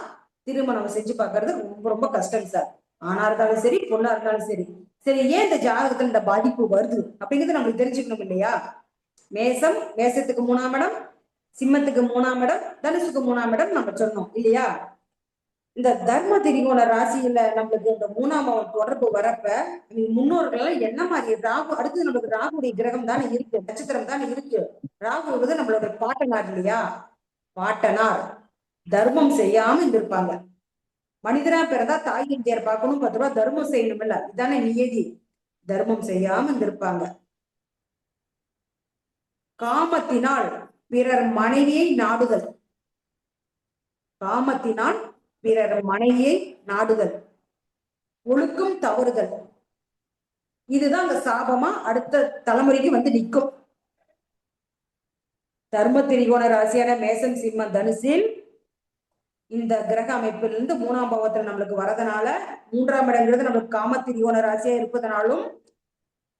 Speaker 3: திருமணம் செஞ்சு பாக்குறது ரொம்ப ரொம்ப கஷ்டம் சார். ஆணா இருந்தாலும் சரி பொண்ணா இருந்தாலும் சரி. சரி, ஏன் இந்த ஜாதகத்துல இந்த பாதிப்பு வருது அப்படிங்கிறது நம்மளுக்கு தெரிஞ்சுக்கணும் இல்லையா? மேசம், மேசத்துக்கு 3ஆம் இடம், சிம்மத்துக்கு 3ஆம் இடம், தனுசுக்கு 3ஆம் இடம் நம்ம சொன்னோம் இல்லையா? இந்த தர்ம திரிகோண ராசியில நம்மளுக்கு இந்த 3ஆம் தொடர்பு வரப்ப முன்னோர்கள் என்ன மாதிரி ராகு, அடுத்து நம்மளுக்கு ராகுடைய கிரகம் தானே இருக்கு, நட்சத்திரம் தானே இருக்கு. ராகு வந்து நம்மளோட பாட்டனார் இல்லையா? பாட்டனார் தர்மம் செய்யாம இருந்திருப்பாங்க. மனிதரா பிறந்தா தாய் இந்தியர் பார்க்கணும், 10 ரூபாய் தர்மம் செய்யணும் இல்ல, இதானே நியதி. தர்மம் செய்யாம இருந்திருப்பாங்க. காமத்தினால் பிறர் மனைவியை நாடுதல், காமத்தினால் பிறர் மனைவியை நாடுதல், ஒழுக்கம் தவறுதல், இதுதான் அந்த சாபமா அடுத்த தலைமுறைக்கு வந்து நிற்கும். தர்ம திரிகோண ராசியான மேசம், சிம்மம், தனுசில் இந்த கிரக அமைப்பிலிருந்து 3ஆம் பாவத்துல நம்மளுக்கு வரதுனால, 3ஆம் இடங்கிறது நம்மளுக்கு காம திரிகோண ராசியா இருப்பதனாலும்,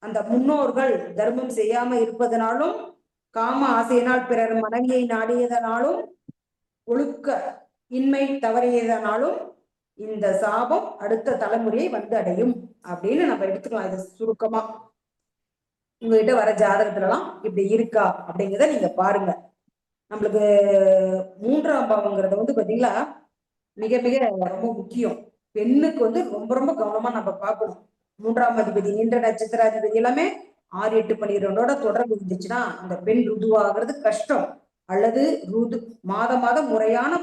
Speaker 3: அந்த முன்னோர்கள் தர்மம் செய்யாம இருப்பதனாலும், காம ஆசையினால் பிறர் மனைவியை நாடியதனாலும், ஒழுக்க இன்மை தவறியதனாலும் இந்த சாபம் அடுத்த தலைமுறையை வந்து அடையும் அப்படின்னு நம்ம எடுத்துக்கலாம். இது சுருக்கமா உங்ககிட்ட வர ஜாதகத்துல எல்லாம் இப்படி இருக்கா அப்படிங்கிறத நீங்க பாருங்க. நம்மளுக்கு 3ஆம் பாவங்கிறத வந்து பாத்தீங்களா மிக மிக ரொம்ப முக்கியம். பெண்ணுக்கு வந்து ரொம்ப ரொம்ப கவனமா நம்ம பார்க்கணும். 3ஆம் அதிபதி நின்ற நட்சத்திராதிபதி எல்லாமே 6, 8, 12ஓட தொடர்பு இருந்துச்சுன்னா அந்த பெண் ருதுவாகிறது கஷ்டம். அல்லது ருது மாதம் முறையான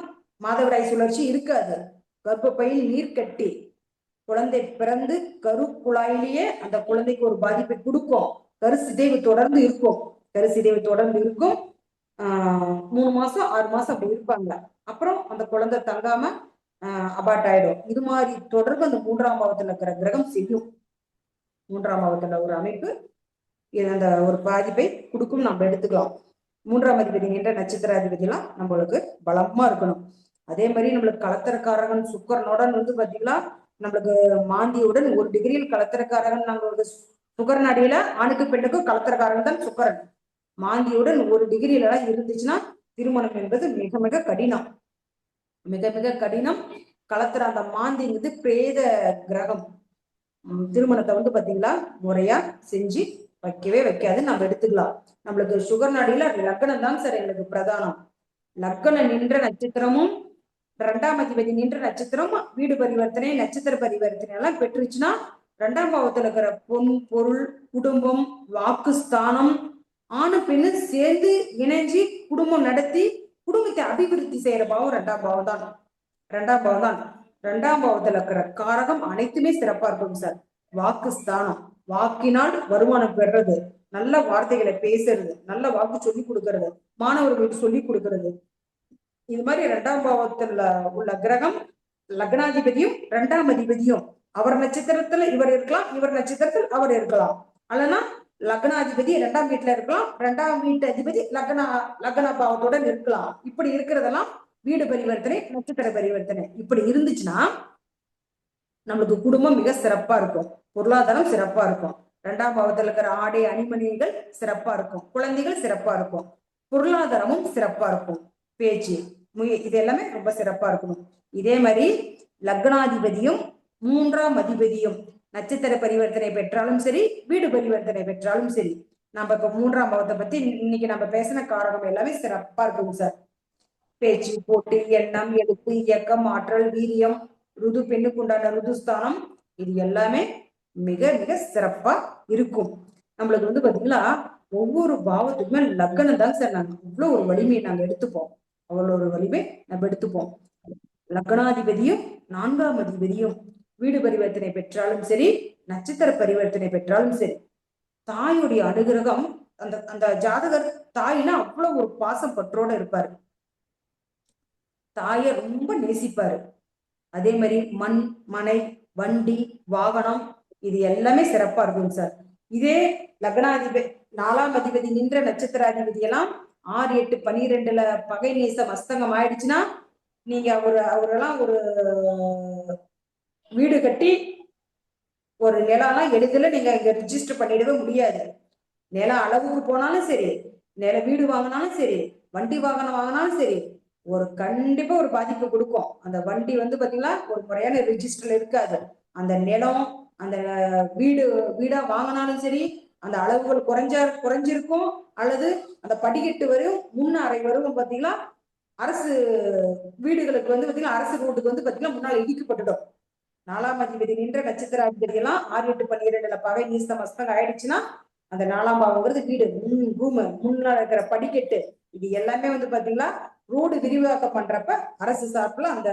Speaker 3: மாதவிடாய் சுழற்சி இருக்காது. கர்ப்பப்பையில் நீர் கட்டி குழந்தை பிறந்து கரு குழாயிலேயே அந்த குழந்தைக்கு ஒரு பாதிப்பை கொடுக்கும். கருசிதைவு தொடர்ந்து இருக்கும். 3 மாசம் 6 மாசம் அப்படி இருப்பாங்க. அப்புறம் அந்த குழந்தை தங்காம அபார்ட் ஆயிடும். இது மாதிரி தொடர்பு அந்த 3ஆம் பாவத்துல இருக்கிற கிரகம் செய்யும். 3ஆம் பாவத்துல ஒரு அமைப்பு அந்த ஒரு பாதிப்பை கொடுக்கும் நம்ம எடுத்துக்கலாம். 3ஆம் அதிபதி என்ற நட்சத்திராதிபதி எல்லாம் நம்மளுக்கு பலமா இருக்கணும். அதே மாதிரி நம்மளுக்கு கலத்திரக்காரகன் சுக்கரனுடன் வந்து பாத்தீங்கன்னா நம்மளுக்கு மாந்தியுடன் 1 டிகிரியில் கலத்திரக்காரகன் நம்மளுக்கு சுக்கரன் அடியில ஆணுக்கு பெண்ணுக்கும் கலத்திரக்காரகன் தான் சுக்கரன். மாந்தியுடன் 1 டிகிரியில இருந்துச்சுன்னா திருமணம் என்பது மிக மிக கடினம், மிக மிக கடினம். கலத்திர அந்த மாந்திங்கிறது பிரேத கிரகம். திருமணத்தை வந்து பாத்தீங்களா முறையா செஞ்சு வைக்கவே வைக்காது நம்ம எடுத்துக்கலாம். நம்மளுக்கு சுகர் நாடியில லக்னம் தான் சார் எங்களுக்கு பிரதானம். லக்னம் நின்ற நட்சத்திரமும் 2ஆம் அதிபதி நின்ற நட்சத்திரமும் வீடு பரிவர்த்தனை நட்சத்திர பரிவர்த்தனை எல்லாம் பெற்றுச்சுன்னா 2ஆம் பாவத்துல இருக்கிற பொன் பொருள் குடும்பம் வாக்குஸ்தானம் ஆணு பெண்ணு சேர்ந்து இணைஞ்சு குடும்பம் நடத்தி குடும்பத்தை அபிவிருத்தி செய்யற பாவம் 2ஆம் பாவம் தான். 2ஆம் பாவம் தான். 2ஆம் பாவத்துல இருக்கிற காரகம் அனைத்துமே சிறப்பா இருக்கும் சார். வாக்குஸ்தானம், வாக்கினால் வருமானம் பெறுறது, நல்ல வார்த்தைகளை பேசுறது, நல்ல வாக்கு சொல்லி கொடுக்கறது, மாணவர்களுக்கு சொல்லி கொடுக்கறது, இது மாதிரி 2ஆம் பாவத்துல உள்ள கிரகம் லக்னாதிபதியும் 2ஆம் அதிபதியும் அவர் நட்சத்திரத்துல இவர் இருக்கலாம், இவர் நட்சத்திரத்தில் அவர் இருக்கலாம். அல்லனா லக்னாதிபதி 2ஆம் வீட்டுல இருக்கலாம், 2ஆம் வீட்டு அதிபதி லக்ன பாவத்துடன் இருக்கலாம். இப்படி இருக்கிறதெல்லாம் வீடு பரிவர்த்தனை நட்சத்திர பரிவர்த்தனை இப்படி இருந்துச்சுன்னா நம்மளுக்கு குடும்பம் மிக சிறப்பா இருக்கும், பொருளாதாரம் சிறப்பா இருக்கும், 2ஆம் பாவத்துல இருக்கிற ஆடை அணிமணிகள் சிறப்பா இருக்கும், குழந்தைகள் சிறப்பா இருக்கும், பொருளாதாரமும் சிறப்பா இருக்கும், பேச்சு இது எல்லாமே ரொம்ப சிறப்பா இருக்கணும். இதே மாதிரி லக்னாதிபதியும் 3ஆம் அதிபதியும் நட்சத்திர பரிவர்த்தனை பெற்றாலும் சரி, வீடு பரிவர்த்தனை பெற்றாலும் சரி, நம்ம இப்ப 3ஆம் பாவத்தை பத்தி இன்னைக்கு நம்ம பேசின காரகம் எல்லாமே சிறப்பா இருக்கும் சார். பேச்சு, போட்டு, எண்ணம், எழுத்து, இயக்கம், ஆற்றல், வீரியம், ருது பெண்ணுக்கு உண்டான ருதுஸ்தானம் இது எல்லாமே மிக மிக சிறப்பா இருக்கும். நம்மளுக்கு வந்து பாத்தீங்கன்னா ஒவ்வொரு பாவத்துக்குமே லக்னம் தான் சார் நாங்க அவ்வளவு ஒரு வலிமையை நாங்க எடுத்துப்போம், அவ்வளவு ஒரு வலிமை நம்ம எடுத்துப்போம். லக்னாதிபதியும் 4ஆம் அதிபதியும் வீடு பரிவர்த்தனை பெற்றாலும் சரி, நட்சத்திர பரிவர்த்தனை பெற்றாலும் சரி, தாயுடைய அனுகிரகம் அந்த அந்த ஜாதகர் தாயினா அவ்வளவு ஒரு பாசம் பற்றோட இருப்பாரு, தாயை ரொம்ப நேசிப்பாரு. அதே மாதிரி மண், மனை, வண்டி, வாகனம் இது எல்லாமே சிறப்பா இருக்கும் சார். இதே லக்னாதிபதி 4ஆம் அதிபதி நின்ற நட்சத்திராதிபதி எல்லாம் 6, 8, 12ல பகை நேசம் அஸ்தங்கம் ஆயிடுச்சுன்னா நீங்க அவரெல்லாம் ஒரு வீடு கட்டி ஒரு நிலம் எளிதில் நீங்க இங்க ரிஜிஸ்டர் பண்ணிடவே முடியாது. நிலம் அளவுக்கு போனாலும் சரி, நில வீடு வாங்கினாலும் சரி, வண்டி வாகனம் வாங்கினாலும் சரி, ஒரு கண்டிப்பா ஒரு பாதிப்பு கொடுக்கும். அந்த வண்டி வந்து பாத்தீங்கன்னா ஒரு முறையான ரிஜிஸ்டர்ல இருக்காது. அந்த நிலம் அந்த வீடா வாங்கினாலும் சரி, அந்த அளவுகள் குறைஞ்சிருக்கும், அல்லது அந்த படிக்கட்டு வரும் முன் அறை வரும் பாத்தீங்களா, அரசு வீடுகளுக்கு வந்து பாத்தீங்கன்னா அரசு ரோட்டுக்கு வந்து பாத்தீங்கன்னா முன்னால இடிக்கப்பட்டுடும். 4ஆம் அதிபதி நின்ற நட்சத்திர அதிபதி எல்லாம் 6, 8, 12 பகை நீஸ்த மஸ்தங்க ஆயிடுச்சுன்னா அந்த 4ஆம் பாவங்கிறது வீடு முன்னால இருக்கிற படிக்கட்டு இது எல்லாமே வந்து பாத்தீங்கன்னா ரோடு விரிவாக்கம் பண்றப்ப அரசு சார்பில் அந்த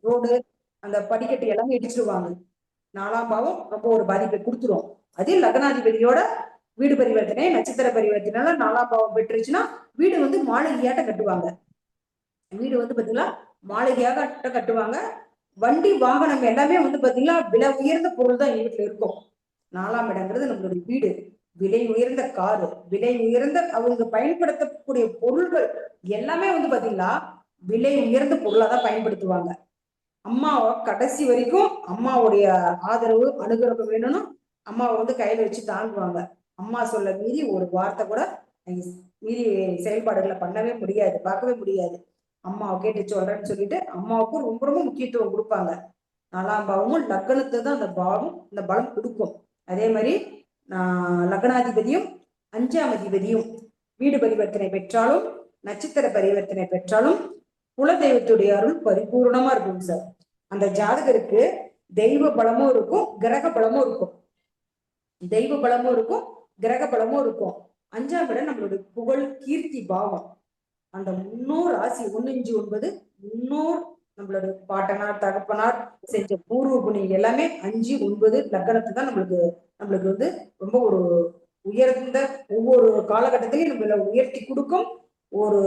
Speaker 3: ரோடு அந்த படிக்கட்டு எல்லாமே இடிச்சிருவாங்க. 4ஆம் பாவம் ரொம்ப ஒரு பாதிப்பை கொடுத்துரும். அதே லக்னாதிபதியோட வீடு பரிவர்த்தனை நட்சத்திர பரிவர்த்தனை 4ஆம் பாவம் பெற்றுச்சுன்னா வீடு வந்து மாளிகையாட்ட கட்டுவாங்க. வீடு வந்து பாத்தீங்கன்னா மாளிகையாக கட்டுவாங்க. வண்டி வாகனம் எல்லாமே வந்து பாத்தீங்கன்னா விலை உயர்ந்த பொருள் தான் வீட்டுல இருக்கும். 4ஆம் இடங்கிறது நம்மளுடைய வீடு. விலை உயர்ந்த காரு, விலை உயர்ந்த அவங்க பயன்படுத்தக்கூடிய பொருள்கள் எல்லாமே வந்து பாத்தீங்கன்னா விலை உயர்ந்த பொருளா தான் பயன்படுத்துவாங்க. அம்மாவை கடைசி வரைக்கும் அம்மாவுடைய ஆதரவு அனுகிரகம் வேணும்னு அம்மாவை வந்து கையில வச்சு தாங்குவாங்க. அம்மா சொல்ல மீறி ஒரு வார்த்தை கூட மீறி செயல்பாடுகளை பண்ணவே முடியாது, பார்க்கவே முடியாது. அம்மாவை கேட்டு சொல்றேன்னு சொல்லிட்டு அம்மாவுக்கும் ரொம்ப ரொம்ப முக்கியத்துவம் கொடுப்பாங்க. 4ஆம் பாவமும் லக்னத்தை தான் அந்த பாவம் இந்த பலம் கொடுக்கும். அதே மாதிரி லக்னாதிபதியும் 5ஆம் அதிபதியும் வீடு பரிவர்த்தனை பெற்றாலும் நட்சத்திர பரிவர்த்தனை பெற்றாலும் குலதெய்வத்துடைய அருள் பரிபூர்ணமா இருக்கும் சார். அந்த ஜாதகருக்கு தெய்வ பலமும் இருக்கும், கிரக பலமும் இருக்கும். தெய்வ பலமும் இருக்கும், கிரக பலமும் இருக்கும். 5ஆம் இடம் நம்மளுடைய புகழ் கீர்த்தி பாவம். அந்த 300 ராசி 1, 5, 9 300 நம்மளோட பாட்டனார் தகப்பனார் செஞ்ச பூர்வ புண்ணியம் எல்லாமே 5, 9 லக்னத்தை தான் நம்மளுக்கு வந்து ரொம்ப ஒரு உயர்ந்த ஒவ்வொரு காலகட்டத்திலையும் நம்மள உயர்த்தி கொடுக்கும். ஒரு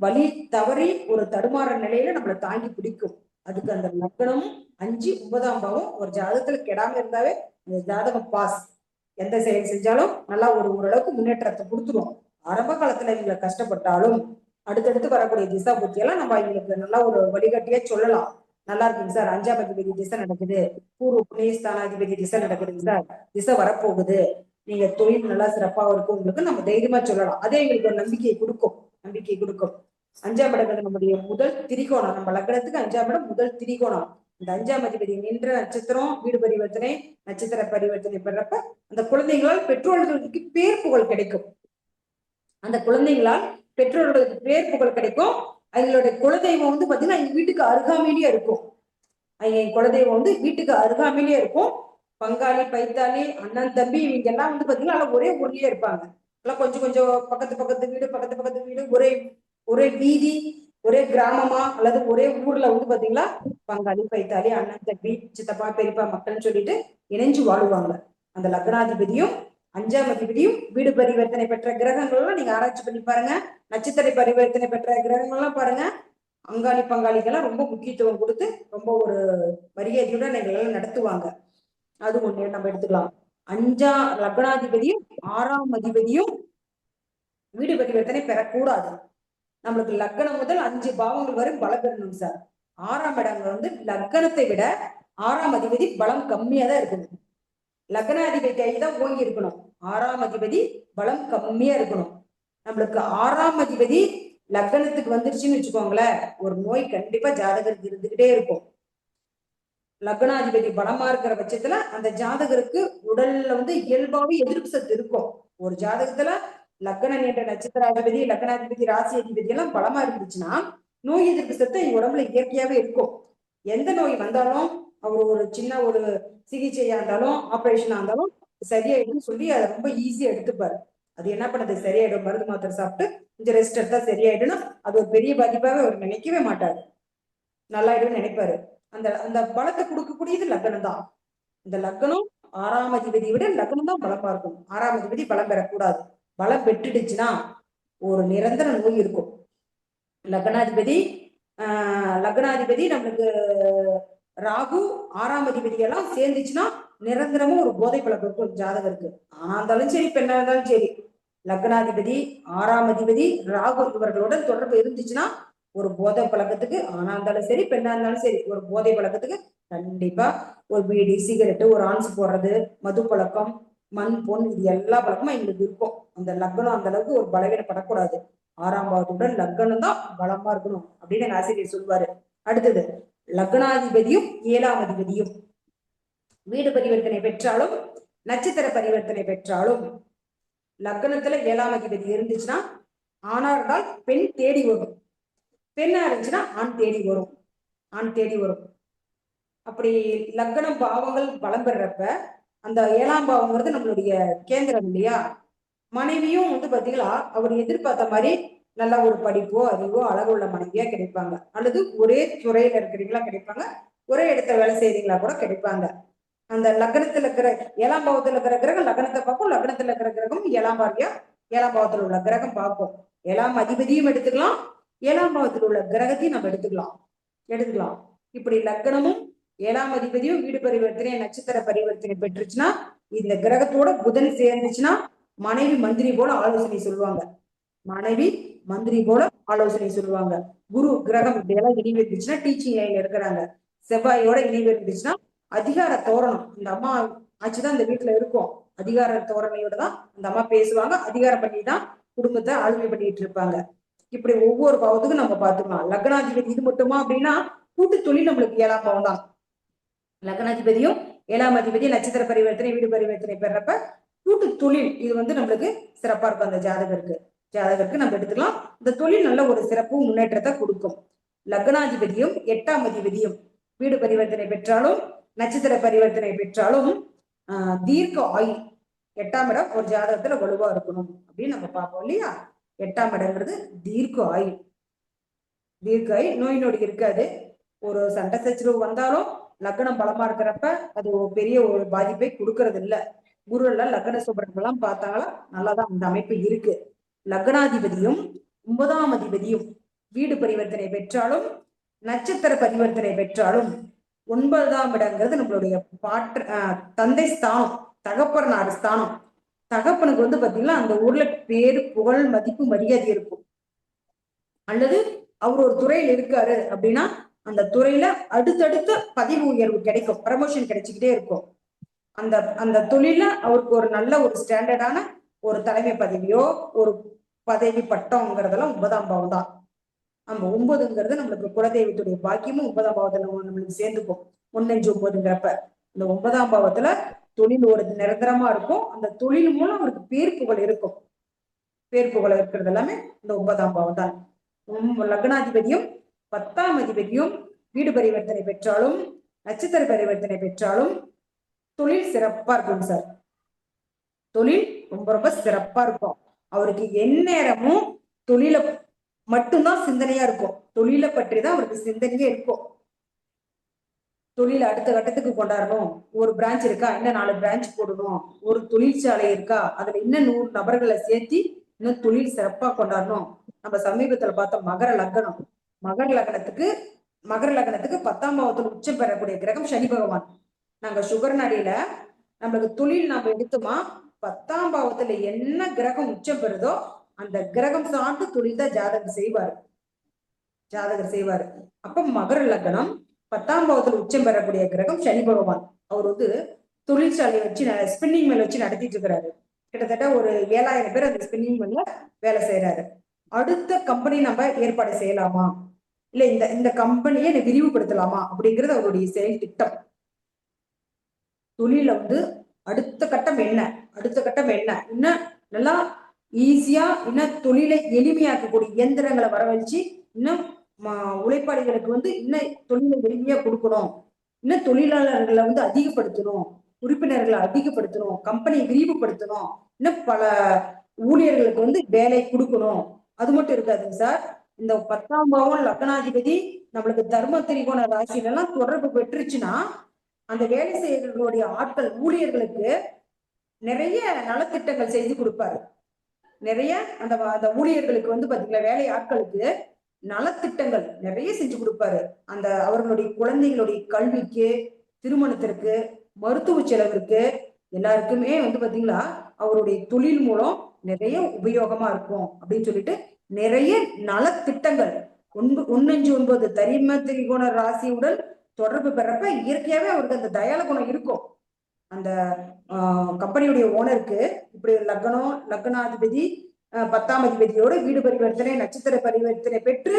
Speaker 3: வழி தவறி ஒரு தடுமாற நிலையில நம்மளை தாங்கி பிடிக்கும். அதுக்கு அந்த லக்னமும் 5, 9ஆம் பாவம் ஒரு ஜாதகத்துல கெடாம இருந்தாவே அந்த ஜாதகம் பாஸ். எந்த செயல் செஞ்சாலும் நல்லா ஓரளவுக்கு முன்னேற்றத்தை கொடுத்துரும். ஆரம்ப காலத்துல இவங்களை கஷ்டப்பட்டாலும் அடுத்தடுத்து வரக்கூடிய திசா புத்தியெல்லாம் நம்ம இவங்களுக்கு நல்லா ஒரு வழிகாட்டியா சொல்லலாம். நல்லா இருக்குங்க சார், 5ஆம் அதிபதி திசை நடக்குது, பூர்வ புண்ணியஸ்தானாதிபதி திசை நடக்குதுங்க சார், திசை வரப்போகுது, நீங்க தொழில் நல்லா சிறப்பா இருக்கும் உங்களுக்கு நம்ம தைரியமா சொல்லலாம். அதே எங்களுக்கு ஒரு நம்பிக்கையை கொடுக்கும். 5ஆம் இடம் நம்முடைய முதல் திரிகோணம். நம்ம லக்னத்துக்கு 5ஆம் இடம் முதல் திரிகோணம். இந்த 5ஆம் அதிபதி நின்ற நட்சத்திரம் வீடு பரிவர்த்தனை நட்சத்திர பரிவர்த்தனை பெறப்ப அந்த குழந்தைகளால் பெற்றோர்களுக்கு பேர் புகழ் கிடைக்கும். அந்த குழந்தைகளால் பெற்றோர்களுக்கு பேர் புகழ் கிடைக்கும். அவங்களுடைய குலதெய்வம் வந்து பாத்தீங்கன்னா எங்க வீட்டுக்கு அருகாமையிலேயே இருக்கும். என் குலதெய்வம் வந்து வீட்டுக்கு அருகாமையிலேயே இருக்கும். பங்காளி பைத்தாளி அண்ணன் தம்பி இவங்க எல்லாம் வந்து பாத்தீங்கன்னா ஒரே ஊர்லயே இருப்பாங்க. எல்லாம் கொஞ்சம் கொஞ்சம் பக்கத்து வீடு ஒரே வீதி ஒரே கிராமமா அல்லது ஒரே ஊர்ல வந்து பாத்தீங்களா பங்காளி பைத்தாளி அண்ணன் தம்பி சித்தப்பா பெரியப்பா மக்கள்னு சொல்லிட்டு இணைஞ்சு வாழுவாங்க. அந்த லக்னாதிபதியும் 5ஆம் அதிபதியும் வீடு பரிவர்த்தனை பெற்ற கிரகங்கள்லாம் நீங்க ஆராய்ச்சி பண்ணி பாருங்க. நட்சத்திர பரிவர்த்தனை பெற்ற கிரகங்கள்லாம் பாருங்க. அங்காளி பங்காளிக்கெல்லாம் ரொம்ப முக்கியத்துவம் கொடுத்து ரொம்ப ஒரு மரியாதையுடன் எங்களெல்லாம் நடத்துவாங்க. அது ஒண்ணு நம்ம எடுத்துக்கலாம். லக்னாதிபதியும் 6ஆம் அதிபதியும் வீடு பரிவர்த்தனை பெறக்கூடாது. நம்மளுக்கு லக்னம் முதல் 5 பாவங்கள் வரை பலம் பெறணும் சார். 6ஆம் இடம் வந்து லக்னத்தை விட 6ஆம் அதிபதி பலம் கம்மியா தான் இருக்கணும். லக்னாதிபதி கைதான் ஓங்கி இருக்கணும். 6ஆம் அதிபதி பலம் கம்மியா இருக்கணும். நம்மளுக்கு 6ஆம் அதிபதி லக்னத்துக்கு வந்துருச்சுன்னு வச்சுக்கோங்களேன், ஒரு நோய் கண்டிப்பா ஜாதகருக்கு இருந்துகிட்டே இருக்கும். லக்னாதிபதி பலமா இருக்கிற பட்சத்துல அந்த ஜாதகருக்கு உடல்ல வந்து இயல்பாவே எதிர்ப்பு சத்து இருக்கும். ஒரு ஜாதகத்துல லக்னம் என்ற நட்சத்திராதிபதி லக்னாதிபதி ராசி அதிபதி எல்லாம் பலமா இருந்துச்சுன்னா நோய் எதிர்ப்பு சத்து உடம்புல இயற்கையாவே இருக்கும். எந்த நோய் வந்தாலும் அவர் ஒரு சின்ன ஒரு சிகிச்சையா இருந்தாலும் ஆபரேஷனா இருந்தாலும் சரியாயிடும் சொல்லி அதை ரொம்ப ஈஸியா எடுத்துப்பாரு. அது என்ன பண்ணது, சரியாயிடும், மருந்து மாத்திரை சாப்பிட்டு கொஞ்சம் ரெஸ்ட் எடுத்தா சரியாயிடும். அது ஒரு பெரிய பாதிப்பாவே அவர் நினைக்கவே மாட்டாரு, நல்லாயிடும் நினைப்பாரு. அந்த அந்த பலத்தை கொடுக்கக்கூடியது லக்னம் தான். இந்த லக்னம் 6ஆம் அதிபதியை விட லக்னம் தான் பலமா இருக்கும். 6ஆம் அதிபதி பலம் பெறக்கூடாது. பலம் பெற்றுடுச்சுன்னா ஒரு நிரந்தர நோய் இருக்கும். லக்னாதிபதி நம்மளுக்கு ராகு 6ஆம் அதிபதி எல்லாம் சேர்ந்துச்சுன்னா நிரந்தரமும் ஒரு போதை பழக்கம் இருக்கும் ஜாதகருக்கு. ஆனா இருந்தாலும் சரி பெண்ணா இருந்தாலும் சரி, லக்னாதிபதி 6ஆம் அதிபதி ராகு இவர்களுடன் தொடர்பு இருந்துச்சுன்னா ஒரு போதை பழக்கத்துக்கு, ஆனா இருந்தாலும் சரி பெண்ணா இருந்தாலும் சரி, ஒரு போதை பழக்கத்துக்கு கண்டிப்பா ஒரு பீடி சிகரெட்டு ஒரு ஆன்ஸ் போடுறது மது பழக்கம் மண் பொன் இது எல்லா பழக்கமும் எங்களுக்கு இருக்கும். அந்த லக்னம் அந்த அளவுக்கு ஒரு பலவீனப்படக்கூடாது. 6ஆம் பாவத்துடன் லக்னம் தான் பலமா இருக்கணும் அப்படின்னு எங்க ஆசிரியர் சொல்வாரு. அடுத்தது லக்னாதிபதியும் 7ஆம் அதிபதியும் வீடு பரிவர்த்தனை பெற்றாலும் நட்சத்திர பரிவர்த்தனை பெற்றாலும் லக்னத்துல 7ஆம் அதிபதி இருந்துச்சுன்னா ஆணா இருந்தால் பெண் தேடி வரும், பெண்ணா இருந்துச்சுன்னா ஆண் தேடி வரும், ஆண் தேடி வரும். அப்படி லக்னம் பாவங்கள் பலம் பெறப்ப அந்த 7ஆம் பாவங்கிறது நம்மளுடைய கேந்திரம் இல்லையா. மனைவியும் வந்து பாத்தீங்களா அவர் எதிர்பார்த்த மாதிரி நல்ல ஒரு படிப்போ அறிவோ அழகு உள்ள மனைவியா கிடைப்பாங்க, அல்லது ஒரே துறையில இருக்கிறீங்களா கிடைப்பாங்க, ஒரே இடத்துல வேலை செய்யறீங்களா கூட கிடைப்பாங்க. அந்த லக்னத்துல இருக்கிற 7ஆம் பாவத்துல இருக்கிற கிரகம் லக்னத்தை பார்க்கும், லக்னத்துல இருக்கிற கிரகம் 7ஆம் பாவியா 7ஆம் பாவத்துல உள்ள கிரகம் பார்க்கும். 7ஆம் அதிபதியும் எடுத்துக்கலாம், 7ஆம் பாவத்தில் உள்ள கிரகத்தையும் நம்ம எடுத்துக்கலாம். இப்படி லக்னமும் 7ஆம் அதிபதியும் வீடு பரிவர்த்தனை நட்சத்திர பரிவர்த்தனை பெற்றுச்சுன்னா, இந்த கிரகத்தோட புதன் சேர்ந்துச்சுன்னா மனைவி மந்திரி போல ஆலோசனை சொல்லுவாங்க, மனைவி மந்திரி போல ஆலோசனை சொல்லுவாங்க. குரு கிரகம் இப்படி எல்லாம் இணைவு இருந்துச்சுன்னா டீச்சிங் லைன்ல இருக்கிறாங்க, செவ்வாயோட இணைவு இருந்துச்சுன்னா அதிகார தோரணம். இந்த அம்மா ஆச்சுதான் இந்த வீட்டுல இருக்கும், அதிகார தோரணையோட தான் அந்த அம்மா பேசுவாங்க, அதிகாரம் பண்ணி தான் குடும்பத்தை ஆளுமை பண்ணிட்டு இருப்பாங்க. இப்படி ஒவ்வொரு பாவத்துக்கும் நம்ம பார்த்துக்கலாம். லக்னாதிபதி இது மட்டுமா அப்படின்னா கூட்டு தொழில் நம்மளுக்கு 7ஆம் பாவம் தான். லக்னாதிபதியும் 7ஆம் அதிபதி நட்சத்திர பரிவர்த்தனை வீடு பரிவர்த்தனை பெறப்ப கூட்டு தொழில் இது வந்து நம்மளுக்கு சிறப்பா இருக்கும். அந்த ஜாதகருக்கு நம்ம எடுத்துக்கலாம். இந்த தொழில் நல்ல ஒரு சிறப்பு முன்னேற்றத்தை கொடுக்கும். லக்னாதிபதியும் 8ஆம் அதிபதியும் வீடு பரிவர்த்தனை பெற்றாலும் நட்சத்திர பரிவர்த்தனை பெற்றாலும் தீர்க்க ஆயுள் 8ஆம் இடம் ஒரு ஜாதகத்துல வலுவா இருக்கணும் அப்படின்னு நம்ம பார்ப்போம் இல்லையா. 8ஆம் இடங்கிறது தீர்க்க ஆயுள், நோய் நொடி இருக்காது. ஒரு சண்டை சச்சரவு வந்தாலும் லக்னம் பலமா இருக்கிறப்ப அது ஒரு பெரிய ஒரு பாதிப்பை கொடுக்கறது இல்ல. குரு எல்லாம் லக்ன சுபர்கள்லாம் பார்த்தாங்களா நல்லாதான் அந்த அமைப்பு இருக்கு. லக்னாதிபதியும் 9ஆம் அதிபதியும் வீடு பரிவர்த்தனை பெற்றாலும் நட்சத்திர பரிவர்த்தனை பெற்றாலும் 9ஆம் இடங்கிறது நம்மளுடைய தந்தை ஸ்தானம், தகப்பனார் ஸ்தானம். தகப்பனுக்கு வந்து பாத்தீங்கன்னா அந்த ஊர்ல பேரு புகழ் மதிப்பு மரியாதை இருக்கும், அல்லது அவர் ஒரு துறையில் இருக்காரு அப்படின்னா அந்த துறையில அடுத்தடுத்த பதவி உயர்வு கிடைக்கும், ப்ரமோஷன் கிடைச்சிக்கிட்டே இருக்கும். அந்த தொழில அவருக்கு ஒரு நல்ல ஒரு ஸ்டாண்டர்டான ஒரு தலைமை பதவியோ ஒரு பதவி பட்டம்ங்கிறதெல்லாம் 9ஆம் பாவம் தான். நம்ம 9ங்கிறது நம்மளுக்கு குலதெய்வத்துடைய பாக்கியமும் 9ஆம் பாவத்துல நம்மளுக்கு சேர்ந்துக்கும். 1-5-9ங்கிறப்ப இந்த 9ஆம் பாவத்துல தொழில் ஒரு நிரந்தரமா இருக்கும். அந்த தொழில் மூலம் அவருக்கு பேர் புகழ் இருக்கும். பேர் புகழ் இருக்கிறது எல்லாமே இந்த 9ஆம் பாவம் தான். லக்னாதிபதியும் 10ஆம் அதிபதியும் வீடு பரிவர்த்தனை பெற்றாலும் நட்சத்திர பரிவர்த்தனை பெற்றாலும் தொழில் சிறப்பா இருக்கும் சார். தொழில் ரொம்ப ரொம்ப சிறப்பா இருக்கும். அவருக்கு எந்நேரமும் தொழில மட்டும்தான் சிந்தனையா இருக்கும், தொழிலை பற்றி தான் அவருக்கு சிந்தனையே இருக்கும். தொழில அடுத்த கட்டத்துக்கு கொண்டாடணும், ஒரு பிரான்ச் இருக்கா இன்னும் 4 பிரான்ச் போடணும், ஒரு தொழிற்சாலை இருக்கா அதுல இன்னும் 100 நபர்களை சேர்த்தி இன்னும் தொழில் சிறப்பா கொண்டாடணும். நம்ம சமீபத்துல பார்த்தோம் மகர லக்னத்துக்கு 10ஆம் பாவத்துல உச்சம் பெறக்கூடிய கிரகம் சனி பகவான். நாங்க சுகர் நடியில நம்மளுக்கு தொழில் நம்ம எடுத்தோமா 10ஆம் பாவத்துல என்ன கிரகம் உச்சம் பெறுதோ அந்த கிரகம் சார்ந்து தொழில் தான் ஜாதகர் செய்வாரு. அப்ப மகர லக்னம் 10ஆம் பாவத்துல உச்சம் பெறக்கூடிய கிரகம் சனி பகவான். அவர் வந்து தொழிற்சாலையை வச்சு ஸ்பின்னிங் மில் வச்சு நடத்திட்டு இருக்கிறாரு. கிட்டத்தட்ட ஒரு 7000 பேர் அந்த ஸ்பின்னிங் மில்ல வேலை செய்யறாரு. அடுத்த கம்பெனி நம்ம ஏற்பாடு செய்யலாமா, இல்ல இந்த கம்பெனியை விரிவுபடுத்தலாமா அப்படிங்கிறது அவருடைய செயல் திட்டம். தொழில வந்து அடுத்த கட்டம் என்ன இன்னும் நல்லா ஈஸியா இன்னும் தொழிலை எளிமையாக்கக்கூடிய இயந்திரங்களை வரவழைச்சு இன்னும் உழைப்பாளிகளுக்கு வந்து இன்னும் தொழிலை எளிமையா கொடுக்கணும், இன்னும் தொழிலாளர்களை வந்து அதிகப்படுத்தணும், உறுப்பினர்களை அதிகப்படுத்தணும், கம்பெனியை விரிவுபடுத்தணும், இன்னும் பல ஊழியர்களுக்கு வந்து வேலை கொடுக்கணும். அது மட்டும் இருக்காதுங்க சார். இந்த 10ஆம் பாவம் லக்னாதிபதி நம்மளுக்கு தர்ம திரிகோண ராசியில எல்லாம் தொடர்பு பெற்றுச்சுன்னா அந்த வேலை செய்யறவர்களுடைய ஆட்கள் ஊழியர்களுக்கு நிறைய நலத்திட்டங்கள் செய்து கொடுப்பாரு. நிறைய அந்த ஊழியர்களுக்கு வந்து பாத்தீங்களா வேலை ஆட்களுக்கு நலத்திட்டங்கள் நிறைய செஞ்சு கொடுப்பாரு. அந்த அவர்களுடைய குழந்தைகளுடைய கல்விக்கு, திருமணத்திற்கு, மருத்துவ செலவிற்கு எல்லாருக்குமே வந்து பாத்தீங்களா அவருடைய தொழில் மூலம் நிறைய உபயோகமா இருக்கும் அப்படின்னு சொல்லிட்டு நிறைய நலத்திட்டங்கள் 1-5-9 தர்ம திரிகோண ராசியுடன் தொடர்பு பெறப்ப இயற்கையாவே அவருக்கு அந்த தயால குணம் இருக்கும். அந்த கம்பெனியுடைய ஓனருக்கு இப்படி லக்னாதிபதி 10ஆம் அதிபதியோட வீடு பரிவர்த்தனை நட்சத்திர பரிவர்த்தனை பெற்று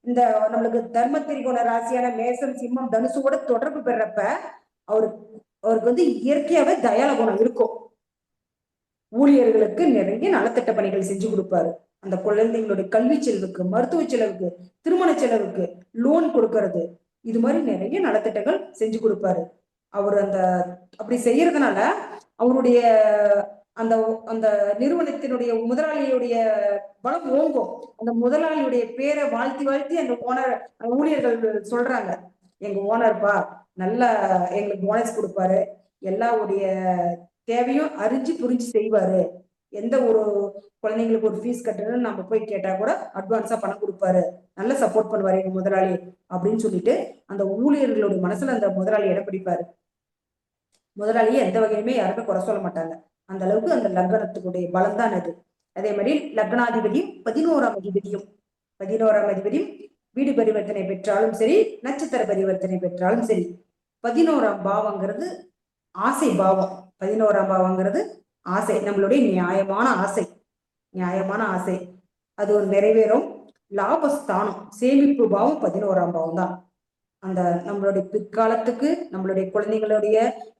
Speaker 3: இந்த நம்மளுக்கு தர்ம திரிகோண ராசியான மேசம் சிம்மம் தனுசோட தொடர்பு பெறப்ப அவரு அவருக்கு வந்து இயற்கையாவே தயால குணம் இருக்கும். ஊழியர்களுக்கு நிறைய நலத்திட்ட பணிகள் செஞ்சு கொடுப்பாரு. அந்த குழந்தைங்களுடைய கல்வி செலவுக்கு, மருத்துவ செலவுக்கு, திருமண செலவுக்கு லோன் கொடுக்கறது, இது மாதிரி நிறைய நலத்திட்டங்கள் செஞ்சு கொடுப்பாரு. அவர் அந்த அப்படி செய்யறதுனால அவருடைய அந்த அந்த நிறுவனத்தினுடைய முதலாளியுடைய பலம் ஓங்கும். அந்த முதலாளியுடைய பேரை வாழ்த்தி வாழ்த்தி அந்த ஓனர் ஊழியர்கள் சொல்றாங்க, எங்க ஓனர்ப்பா நல்ல எங்களுக்கு போனஸ் கொடுப்பாரு, எல்லாருடைய தேவையும் அறிஞ்சு புரிஞ்சு செய்வாரு, எந்த ஒரு குழந்தைங்களுக்கு ஒரு ஃபீஸ் கட்டணும்னு நம்ம போய் கேட்டா கூட அட்வான்ஸா பணம் கொடுப்பாரு, நல்ல சப்போர்ட் பண்ணுவாரு எங்க முதலாளி அப்படின்னு சொல்லிட்டு அந்த ஊழியர்களுடைய மனசுல அந்த முதலாளி இடம் பிடிப்பாரு. முதலாளியை எந்த வகையுமே யாருக்கும் குறை சொல்ல மாட்டாங்க. அந்த அளவுக்கு அந்த லக்னத்துக்குடைய பலம் தான் அது. அதே மாதிரி லக்னாதிபதியும் 11ஆம் அதிபதியும் வீடு பரிவர்த்தனை பெற்றாலும் சரி, நட்சத்திர பரிவர்த்தனை பெற்றாலும் சரி, 11ஆம் பாவங்கிறது ஆசை பாவம். 11ஆம் பாவங்கிறது ஆசை, நம்மளுடைய நியாயமான ஆசை அது ஒரு நிறைவேறும். லாபஸ்தானம் சேமிப்பு பாவம் 11ஆம் பாவம் தான். அந்த நம்மளுடைய பிற்காலத்துக்கு, நம்மளுடைய குழந்தைங்களுடைய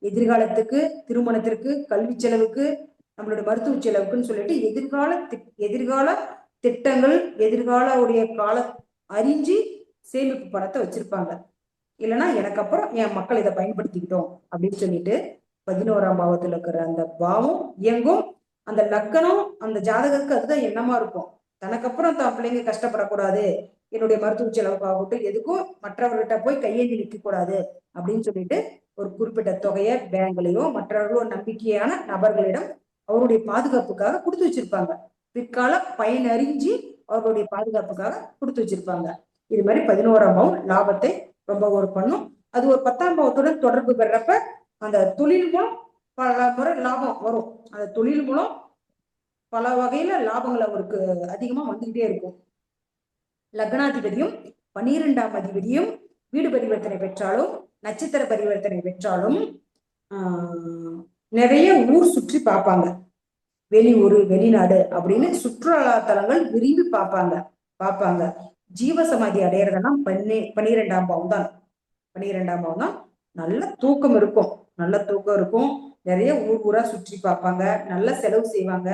Speaker 3: எதிர்காலத்துக்கு, திருமணத்திற்கு, கல்வி செலவுக்கு, நம்மளுடைய மருத்துவ செலவுக்குன்னு சொல்லிட்டு எதிர்கால திட்டங்கள், எதிர்கால உடைய கால அறிஞ்சு சேமிப்பு பணத்தை வச்சிருப்பாங்க. இல்லைன்னா எனக்கு அப்புறம் என் மக்கள் இதை பயன்படுத்திக்கிட்டோம் அப்படின்னு சொல்லிட்டு 11ஆம் பாவத்துல இருக்கிற அந்த பாவம் இயங்கும். அந்த லக்கணம் அந்த ஜாதகத்துக்கு அதுதான் எண்ணமா இருக்கும். தனக்கு அப்புறம் தான் பிள்ளைங்க கஷ்டப்படக்கூடாது, என்னுடைய மருத்துவ செலவுக்காகட்டும் எதுக்கும் மற்றவர்கிட்ட போய் கையேந்தி நிற்க கூடாது அப்படின்னு சொல்லிட்டு ஒரு குறிப்பிட்ட தொகையை பேங்க்லயோ மற்றவர்களோ நம்பிக்கையான நபர்களிடம் அவருடைய பாதுகாப்புக்காக கொடுத்து வச்சிருப்பாங்க. பிற்கால பயனறிஞ்சு அவர்களுடைய பாதுகாப்புக்காக கொடுத்து வச்சிருப்பாங்க. இது மாதிரி 11ஆம் பாவம் லாபத்தை ரொம்ப ஒரு பண்ணும். அது ஒரு 10ஆம் பாவத்துடன் தொடர்பு பெறப்ப அந்த தொழில் மூலம் பல முறை லாபம் வரும். அந்த தொழில் மூலம் பல வகையில லாபங்கள் அவருக்கு அதிகமா வந்துகிட்டே இருக்கும். லக்னாதிபதியும் 12ஆம் அதிபதியும் வீடு பரிவர்த்தனை பெற்றாலும் நட்சத்திர பரிவர்த்தனை பெற்றாலும் நிறைய ஊர் சுற்றி பார்ப்பாங்க. வெளியூர், வெளிநாடு அப்படின்னு சுற்றுலா தலங்கள் விரும்பி பார்ப்பாங்க. ஜீவசமாதி அடையறதெல்லாம் 12ஆம் பாவம் தான். 12ஆம் பாவம் தான். நல்ல தூக்கம் இருக்கும். நிறைய ஊரா சுற்றி பார்ப்பாங்க, நல்ல செலவு செய்வாங்க.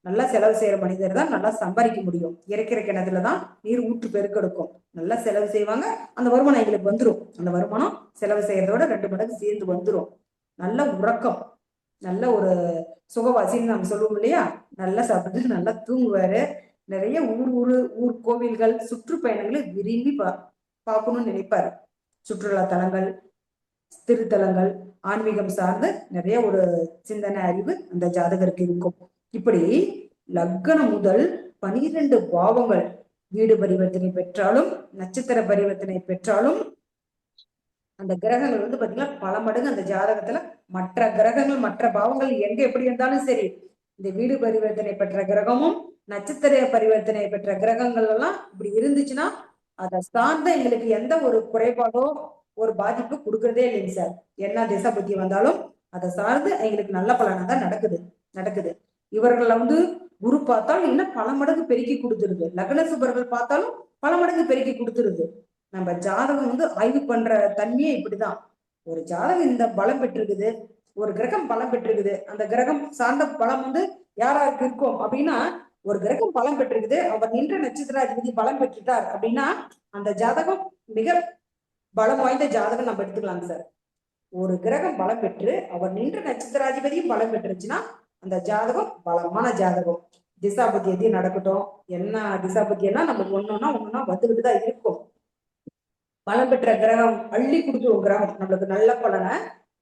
Speaker 3: நல்லா செலவு செய்யற மனிதர் தான் நல்லா சம்பாதிக்க முடியும். இறைக்கிற கிணத்துலதான் நீர் ஊற்று பெருக்கெடுக்கும். நல்லா செலவு செய்வாங்க, அந்த வருமானம் எங்களுக்கு வந்துடும். அந்த வருமானம் செலவு செய்யறதோட 2 மடங்கு சேர்ந்து வந்துடும். நல்ல உறக்கம், நல்ல ஒரு சுகவாசின்னு நம்ம சொல்லுவோம் இல்லையா, நல்லா சாப்பிட்டு நல்லா தூங்குவாரு. நிறைய ஊர் கோவில்கள், சுற்றுப்பயணங்களை விரும்பி பார்க்கணும்னு நினைப்பாரு. சுற்றுலா தலங்கள், திருத்தலங்கள், ஆன்மீகம் சார்ந்து நிறைய ஒரு சிந்தனை அறிவு அந்த ஜாதகருக்கு இருக்கும். இப்படி லக்னம் முதல் 12 பாவங்கள் வீடு பரிவர்த்தனை பெற்றாலும் நட்சத்திர பரிவர்த்தனை பெற்றாலும் அந்த கிரகங்கள் வந்து பாத்தீங்கன்னா பல மடங்கு அந்த ஜாதகத்துல மற்ற கிரகங்கள், மற்ற பாவங்கள் எங்க எப்படி இருந்தாலும் சரி, இந்த வீடு பரிவர்த்தனை பெற்ற கிரகமும் நட்சத்திர பரிவர்த்தனை பெற்ற கிரகங்கள் எல்லாம் இப்படி இருந்துச்சுன்னா அதை சார்ந்த எங்களுக்கு எந்த ஒரு குறைபாடோ ஒரு பாதிப்பு கொடுக்கறதே இல்லைங்க சார். என்ன திசை புத்தி வந்தாலும் அதை சார்ந்து எங்களுக்கு நல்ல பலனா தான் நடக்குது. இவர்களை வந்து குரு பார்த்தாலும் இன்னும் பல மடங்கு பெருக்கி கொடுத்துருது. லக்ன சுபர்கள் பார்த்தாலும் பல மடங்கு பெருக்கி கொடுத்துருது. நம்ம ஜாதகம் வந்து ஆய்வு பண்ற தன்மையே இப்படிதான். ஒரு ஜாதகம் இந்த பலம் பெற்றிருக்குது, ஒரு கிரகம் பலம் பெற்றிருக்குது, அந்த கிரகம் சார்ந்த பலம் வந்து யாராருக்கு இருக்கும் அப்படின்னா, ஒரு கிரகம் பலம் பெற்றிருக்குது, அவர் நின்ற நட்சத்திராதிபதி பலம் பெற்றுட்டார் அப்படின்னா அந்த ஜாதகம் மிக பலம் வாய்ந்த ஜாதகம் நம்ம எடுத்துக்கலாம் சார். ஒரு கிரகம் பலம் பெற்று அவர் நின்ற நட்சத்திராதிபதியும் பலம் பெற்றுச்சுன்னா அந்த ஜாதகம் பலமான ஜாதகம். திசாபதி எதையும் நடக்கட்டும், என்ன திசாபதி எல்லாம் நம்ம ஒண்ணுன்னா வந்துகிட்டு தான் இருக்கும். பலம் பெற்ற கிரகம் அள்ளி கொடுத்துரும். கிரகம் நம்மளுக்கு நல்ல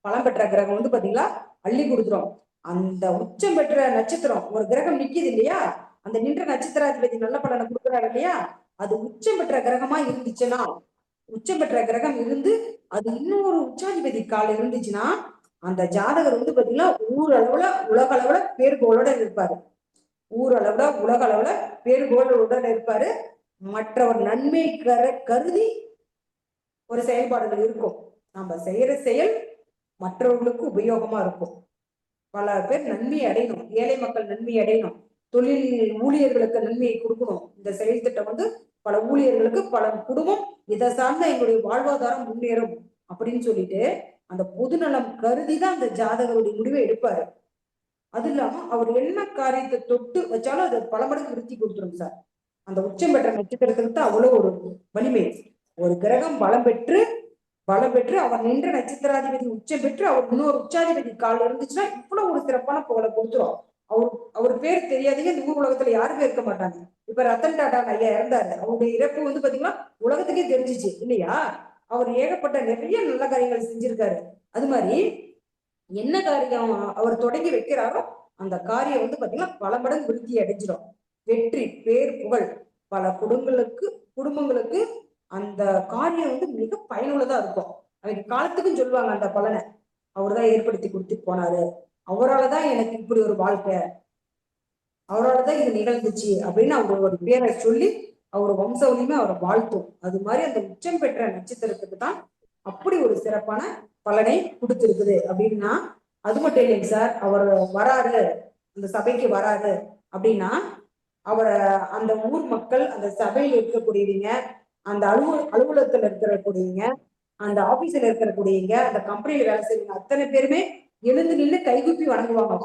Speaker 3: பலம் பெற்ற கிரகம் வந்து பாத்தீங்களா அள்ளி கொடுத்துரும். அந்த உச்சம் பெற்ற நட்சத்திரம் ஒரு கிரகம் நிக்குது இல்லையா, அந்த நின்ற நட்சத்திராதிபதி நல்ல பலனை கொடுக்குறாரு இல்லையா, அது உச்சம் பெற்ற கிரகமா இருந்துச்சுன்னா, உச்சம் பெற்ற கிரகம் இருந்து அது இன்னொரு உச்சாதிபதி கால இருந்துச்சுன்னா அந்த ஜாதகர் வந்து பாத்தீங்கன்னா ஊரளவுல உலக அளவுல பேர்கோளோட இருப்பாரு. ஊரளவுல உலக அளவுல பேர்கோளோட இருப்பாரு. மற்றவர் நன்மை கருதி ஒரு செயல்பாடுகள் இருக்கும். நம்ம செய்யற செயல் மற்றவர்களுக்கு உபயோகமா இருக்கும். பல பேர் நன்மையை அடையணும், ஏழை மக்கள் நன்மையை அடையணும், தொழில் ஊழியர்களுக்கு நன்மையை கொடுக்கணும். இந்த செயல் திட்டம் வந்து பல ஊழியர்களுக்கு, பல குடும்பம் இதை சார்ந்த எங்களுடைய வாழ்வாதாரம் முன்னேறும் அப்படின்னு சொல்லிட்டு அந்த பொதுநலம் கருதி தான் அந்த ஜாதகருடைய முடிவை எடுப்பாரு. அது இல்லாம அவர் என்ன காரியத்தை தொட்டு வச்சாலும் அது பல மடங்கு விருத்தி கொடுத்துரும் சார். அந்த உச்சம் பெற்ற நட்சத்திரத்துக்கு தான் அவ்வளவு ஒரு வலிமை. ஒரு கிரகம் பலம் பெற்று அவர் நின்ற நட்சத்திராதிபதி உச்சம் பெற்று அவர் இன்னொரு உச்சாதிபதி கால் இருந்துச்சுன்னா இவ்வளவு ஒரு சிறப்பான புகழை கொடுத்துரும். அவர் பேர் தெரியாதீங்க, இந்த ஊர் உலகத்துல யாருமே இருக்க மாட்டாங்க. இப்ப ரத்தன் டாடா ஐயா இறந்தாரு, அவருடைய இறப்பு வந்து பாத்தீங்கன்னா உலகத்துக்கே தெரிஞ்சிச்சு இல்லையா? அவர் ஏகப்பட்ட நிறைய நல்ல காரியங்கள் செஞ்சிருக்காரு. அது மாதிரி என்ன காரியம் அவர் தொடங்கி வைக்கிறாரோ அந்த காரியம் வந்து பாத்தீங்கன்னா பல மடங்கு விருத்தி அடைஞ்சிடும். வெற்றி, பேர், புகழ் பல குடும்பங்களுக்கு அந்த காரியம் வந்து மிக பயனுள்ளதா இருக்கும். அவங்க காலத்துக்கும் சொல்லுவாங்க அந்த பலனை. அவர்தான் ஏற்படுத்தி கொடுத்துட்டு போனாரு, அவரால்தான் எனக்கு இப்படி ஒரு வாழ்க்கை, அவரால்தான் இது நிகழ்ந்துச்சு அப்படின்னு அவரோட பேரை சொல்லி அவர் வம்சாவளியுமே அவரை வாழ்த்தும். அது மாதிரி அந்த உச்சம் பெற்ற நட்சத்திரத்துக்கு தான் அப்படி ஒரு சிறப்பான பலனை கொடுத்திருக்குது அப்படின்னா அது மட்டும் இல்லைங்க சார். அவர் வராரு, அந்த சபைக்கு வராரு அப்படின்னா அவரை அந்த ஊர் மக்கள், அந்த சபையில் இருக்கக்கூடியவங்க, அந்த அலுவலகத்துல இருக்கக்கூடியவங்க, அந்த ஆபீஸ்ல இருக்கக்கூடியவங்க, அந்த கம்பெனியில வேலை செய்யறவங்க அத்தனை பேருமே எழுந்து நின்று கைகுப்பி வணங்குவாங்க.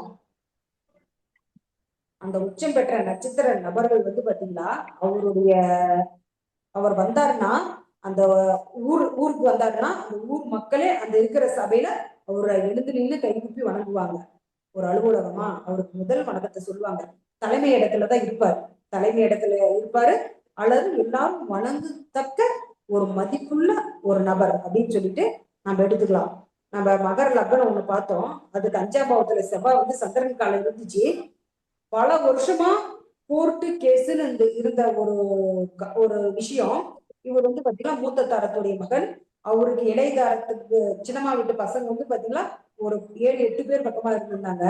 Speaker 3: அந்த உச்சம் பெற்ற நட்சத்திர நபர்கள் வந்து பாத்தீங்கன்னா அவர் வந்தாருன்னா அந்த ஊருக்கு வந்தாருன்னா அந்த ஊர் மக்களே அந்த இருக்கிற சபையில அவரை எழுந்து நின்று கைகுப்பி வணங்குவாங்க. ஒரு அலுவலகமா அவருக்கு முதல் வணக்கத்தை சொல்லுவாங்க. தலைமை இடத்துலதான் இருப்பாரு அல்லது எல்லாரும் வணங்கத்தக்க ஒரு மதிப்புள்ள ஒரு நபர் அப்படின்னு சொல்லிட்டு நம்ம எடுத்துக்கலாம். நம்ம மகர லக்னம் ஒண்ணு பார்த்தோம், அதுக்கு 5ஆம் பாவத்துல செவ்வாய் வந்து சந்திரன் காலம் இருந்துச்சு. பல வருஷமா கோர்ட்டு கேஸுன்னு இருந்த ஒரு விஷயம். இவர் வந்து பாத்தீங்கன்னா மூத்த தாரத்துடைய மகன், அவருக்கு இளைய தாரத்துக்கு சின்னம்மா வீட்டு பசங்க வந்து பாத்தீங்கன்னா ஒரு 7-8 பேர் பக்கமா இருந்திருந்தாங்க.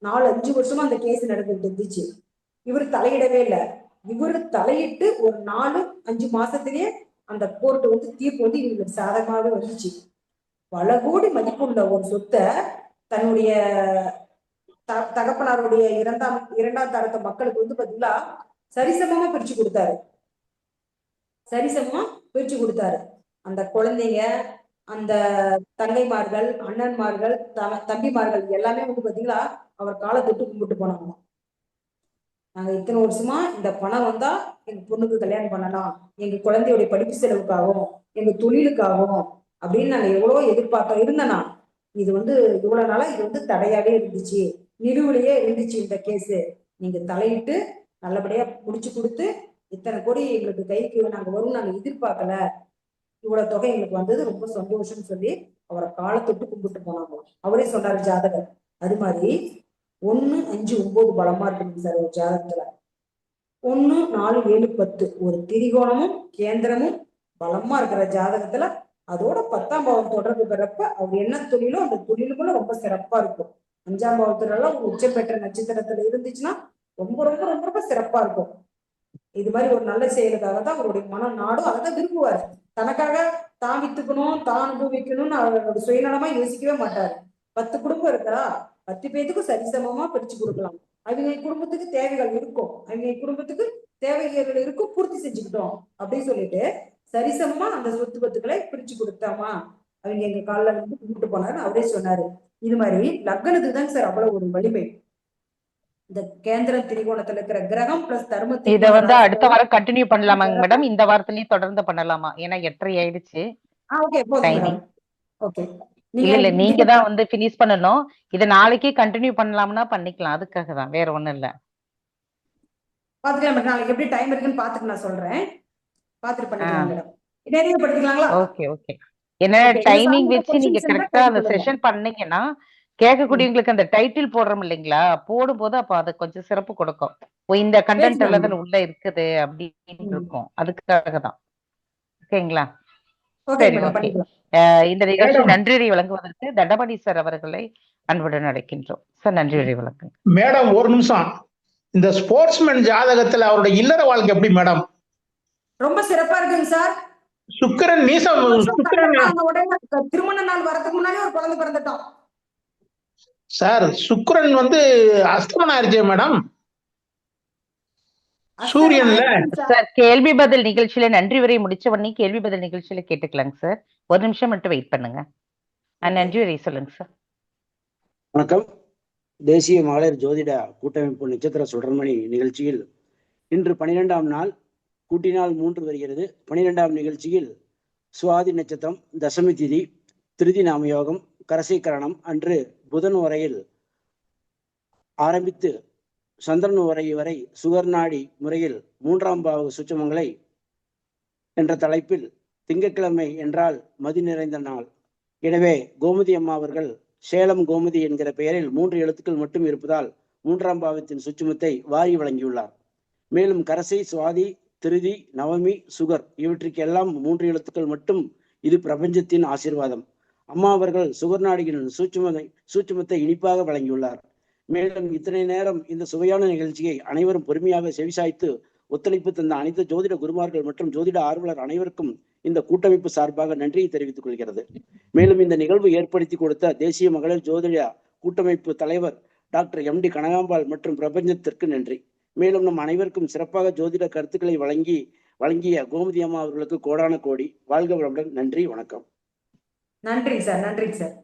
Speaker 3: 4-5 வருஷமா அந்த கேஸ் நடந்துட்டு இருந்துச்சு. இவர் தலையிடவே இல்லை. இவர் தலையிட்டு ஒரு 4-5 மாசத்திலேயே அந்த கோர்ட்டு வந்து தீர்ப்பு வந்து இவங்களுக்கு சாதகமாகவே வந்துச்சு. பல கோடி மதிப்புள்ள ஒரு சொத்தை தன்னுடைய தகப்பனாருடைய இரண்டாம் தரத்த மக்களுக்கு வந்து பாத்தீங்கன்னா சரிசமமா பிரிச்சு கொடுத்தாரு. அந்த குழந்தைங்க, அந்த தங்கைமார்கள், அண்ணன்மார்கள், தம்பிமார்கள் எல்லாமே வந்து பாத்தீங்கன்னா அவர் காலை தொட்டு கும்பிட்டு போனாங்க. நாங்க இத்தனை வருஷமா இந்த பணம் வந்தா எங்க பொண்ணுக்கு கல்யாணம் பண்ணலாம், எங்க குழந்தையுடைய படிப்பு செலவுக்காகவும் எங்க தொழிலுக்காகவும் அப்படின்னு நாங்க எவ்வளவோ எதிர்பார்த்தோம். இருந்தனா இது வந்து இவ்வளவு நாளா இது வந்து தடையாவே இருந்துச்சு, நிலுவிலேயே இருந்துச்சு இந்த கேஸ். நீங்க தலையிட்டு நல்லபடியா முடிச்சு கொடுத்து இத்தனை கோடி எங்களுக்கு கைக்கு நாங்க வரும் நாங்க எதிர்பார்க்கல, இவ்வளவு தொகை எங்களுக்கு வந்தது, ரொம்ப சந்தோஷம்னு சொல்லி அவரை காலை தொட்டு கும்பிட்டு போனாங்க. அவரே சொன்னாரு ஜாதகர். அது மாதிரி 1, 5, 9 பலமா இருக்குங்க சார் ஒரு ஜாதகத்துல. 1, 4, 7, 10 ஒரு திரிகோணமும் கேந்திரமும் பலமா இருக்கிற ஜாதகத்துல அதோட 10ஆம் பாவம் தொடர்பு பெறப்ப அவர் என்ன தொழிலோ அந்த தொழிலுக்குள்ள ரொம்ப சிறப்பா இருக்கும். 5ஆம் பாவத்துல ஒரு உச்சம் பெற்ற நட்சத்திரத்துல இருந்துச்சுன்னா ரொம்ப ரொம்ப ரொம்ப ரொம்ப சிறப்பா இருக்கும். இது மாதிரி ஒரு நல்ல செயலுக்காக தான் அவருடைய மனம் நாடும் அதான் விரும்புவாரு. தனக்காக தான் வித்துக்கணும், தான் அனுபவிக்கணும்னு அவரோட சுயநலமா யோசிக்கவே மாட்டாரு. 10 குடும்பம் இருக்கா, 10 பேத்துக்கும் சரிசமமா பிரிச்சு கொடுக்கலாம். அவங்க குடும்பத்துக்கு தேவைகள் இருக்கும், பூர்த்தி செஞ்சுக்கிட்டோம் அப்படின்னு சொல்லிட்டு சரிசமமா அந்த சொத்து பத்துக்களை பிரிச்சு கொடுத்தாமா அவங்க எங்க காலில் வந்து கும்பிட்டு போனாருன்னு அவரே சொன்னாரு. இது மாதிரி லக்னத்துக்கு தாங்க சார் அவ்வளவு ஒரு வலிமை. இந்த கேந்திர திரிகோணத்துல இருக்கிற கிரகம் பிளஸ் தர்ம
Speaker 1: இத வந்து அடுத்த வாரம் கண்டினியூ பண்ணலாமாங்க மேடம்? இந்த வாரத்திலயும் தொடர்ந்து பண்ணலாமா? ஏன்னா 8:30 ஆயிடுச்சு டைமிங். இல்ல நீங்க தான் வந்து பினிஷ் பண்ணணும். இத நாளைக்கே கண்டினியூ பண்ணலாம்னா பண்ணிக்கலாம், அதுக்காக தான், வேற ஒண்ணும் இல்ல.
Speaker 3: பாத்துக்கலாம், நாளைக்கு எப்படி டைம் இருக்குன்னு பாத்துட்டு நான் சொல்றேன். பாத்துட்டு பண்ணிக்கலாம் மேடம். நிறைய படிக்கலாங்களா?
Speaker 1: Okay okay. என்ன டைமிங் வச்சு நீங்க கரெக்டா அந்த செஷன் பண்ணீங்கன்னா கேட்கக்கூடியவங்களுக்கு அந்த டைட்டில் போடுறோம் இல்லைங்களா, போடும்போது அப்ப அது கொஞ்சம் சிறப்பு கொடுக்கும். இந்த கண்டென்ட் எல்லாம் உள்ள இருக்குது அப்படின்னு இருக்கும், அதுக்காக தான். ஓகேங்களா? சரி, ஓகே. இந்த நிகழ்ச்சி நன்றியை வழங்குவதற்கு தண்டபாணி சார் அவர்களை அன்புடன் அழைக்கின்றோம். சார் நன்றியை வழங்குங்க.
Speaker 5: மேடம் ஒரு நிமிஷம், இந்த ஸ்போர்ட்ஸ்மேன் ஜாதகத்துல அவருடைய இல்லற வாழ்க்கை எப்படி மேடம்?
Speaker 3: ரொம்ப சிறப்பா இருக்குங்க சார்.
Speaker 5: சுக்கிரன் நீசம்,
Speaker 3: திருமண நாள் வரதுக்கு முன்னாடி ஒரு குழந்தை பிறந்துட்டோம்
Speaker 5: சார். சுக்கிரன் வந்து அஸ்தமனம் ஆயிருச்சே மேடம் சூரியன்ல.
Speaker 1: சார் கேள்வி பதில் நிகழ்ச்சியில நன்றி உரை முடிச்ச உடனே கேள்வி பதில் நிகழ்ச்சியில கேட்டுக்கலாங்க சார். ஒரு நிமிஷம் மட்டும் வெயிட் பண்ணுங்க. நன்றி சொல்லுங்க சார்.
Speaker 6: வணக்கம். தேசிய மகளிர் ஜோதிட கூட்டமைப்பு நட்சத்திர சுடர்மணி நிகழ்ச்சியில் இன்று 12ஆம் நாள், கூட்டினால் 3 வருகிறது. 12ஆம் நிகழ்ச்சியில் சுவாதி நட்சத்திரம், தசமி திதி, திருதி நாமயோகம், கரசை கரணம் அன்று புதன் உரையில் ஆரம்பித்து சந்திரன் உரை வரை சுகர்நாடி முறையில் 3ஆம் பாவக சூட்சமங்களை என்ற தலைப்பில் திங்கட்கிழமை என்றால் மதி நிறைந்த நாள். எனவே கோமதி அம்மா அவர்கள் சேலம் கோமதி என்கிற பெயரில் 3 எழுத்துக்கள் மட்டும் இருப்பதால் 3ஆம் பாவத்தின் சுற்றுமத்தை வாரி வழங்கியுள்ளார். மேலும் கரசை, சுவாதி, திருதி, நவமி, சுகர் இவற்றுக்கு எல்லாம் 3 எழுத்துக்கள் மட்டும். இது பிரபஞ்சத்தின் ஆசீர்வாதம். அம்மா அவர்கள் சுகர் நாடியின் சூட்சுமத்தை இனிப்பாக வழங்கியுள்ளார். மேலும் இத்தனை நேரம் இந்த சுவையான நிகழ்ச்சியை அனைவரும் பொறுமையாக செவிசாய்த்து ஒத்துழைப்பு தந்த அனைத்து ஜோதிட குருமார்கள் மற்றும் ஜோதிட ஆர்வலர் அனைவருக்கும் இந்த கூட்டமைப்பு சார்பாக நன்றியை தெரிவித்துக் கொள்கிறது. மேலும் இந்த நிகழ்வு ஏற்படுத்தி கொடுத்த தேசிய மகளிர் ஜோதிட கூட்டமைப்பு தலைவர் டாக்டர் MD கனகாம்பாள் மற்றும் பிரபஞ்சத்திற்கு நன்றி. மேலும் நம் அனைவருக்கும் சிறப்பாக ஜோதிட கருத்துக்களை வழங்கிய கோமதி அம்மா அவர்களுக்கு கோடான கோடி வாழ்க வளமுடன். நன்றி, வணக்கம்.
Speaker 3: நன்றி சார்.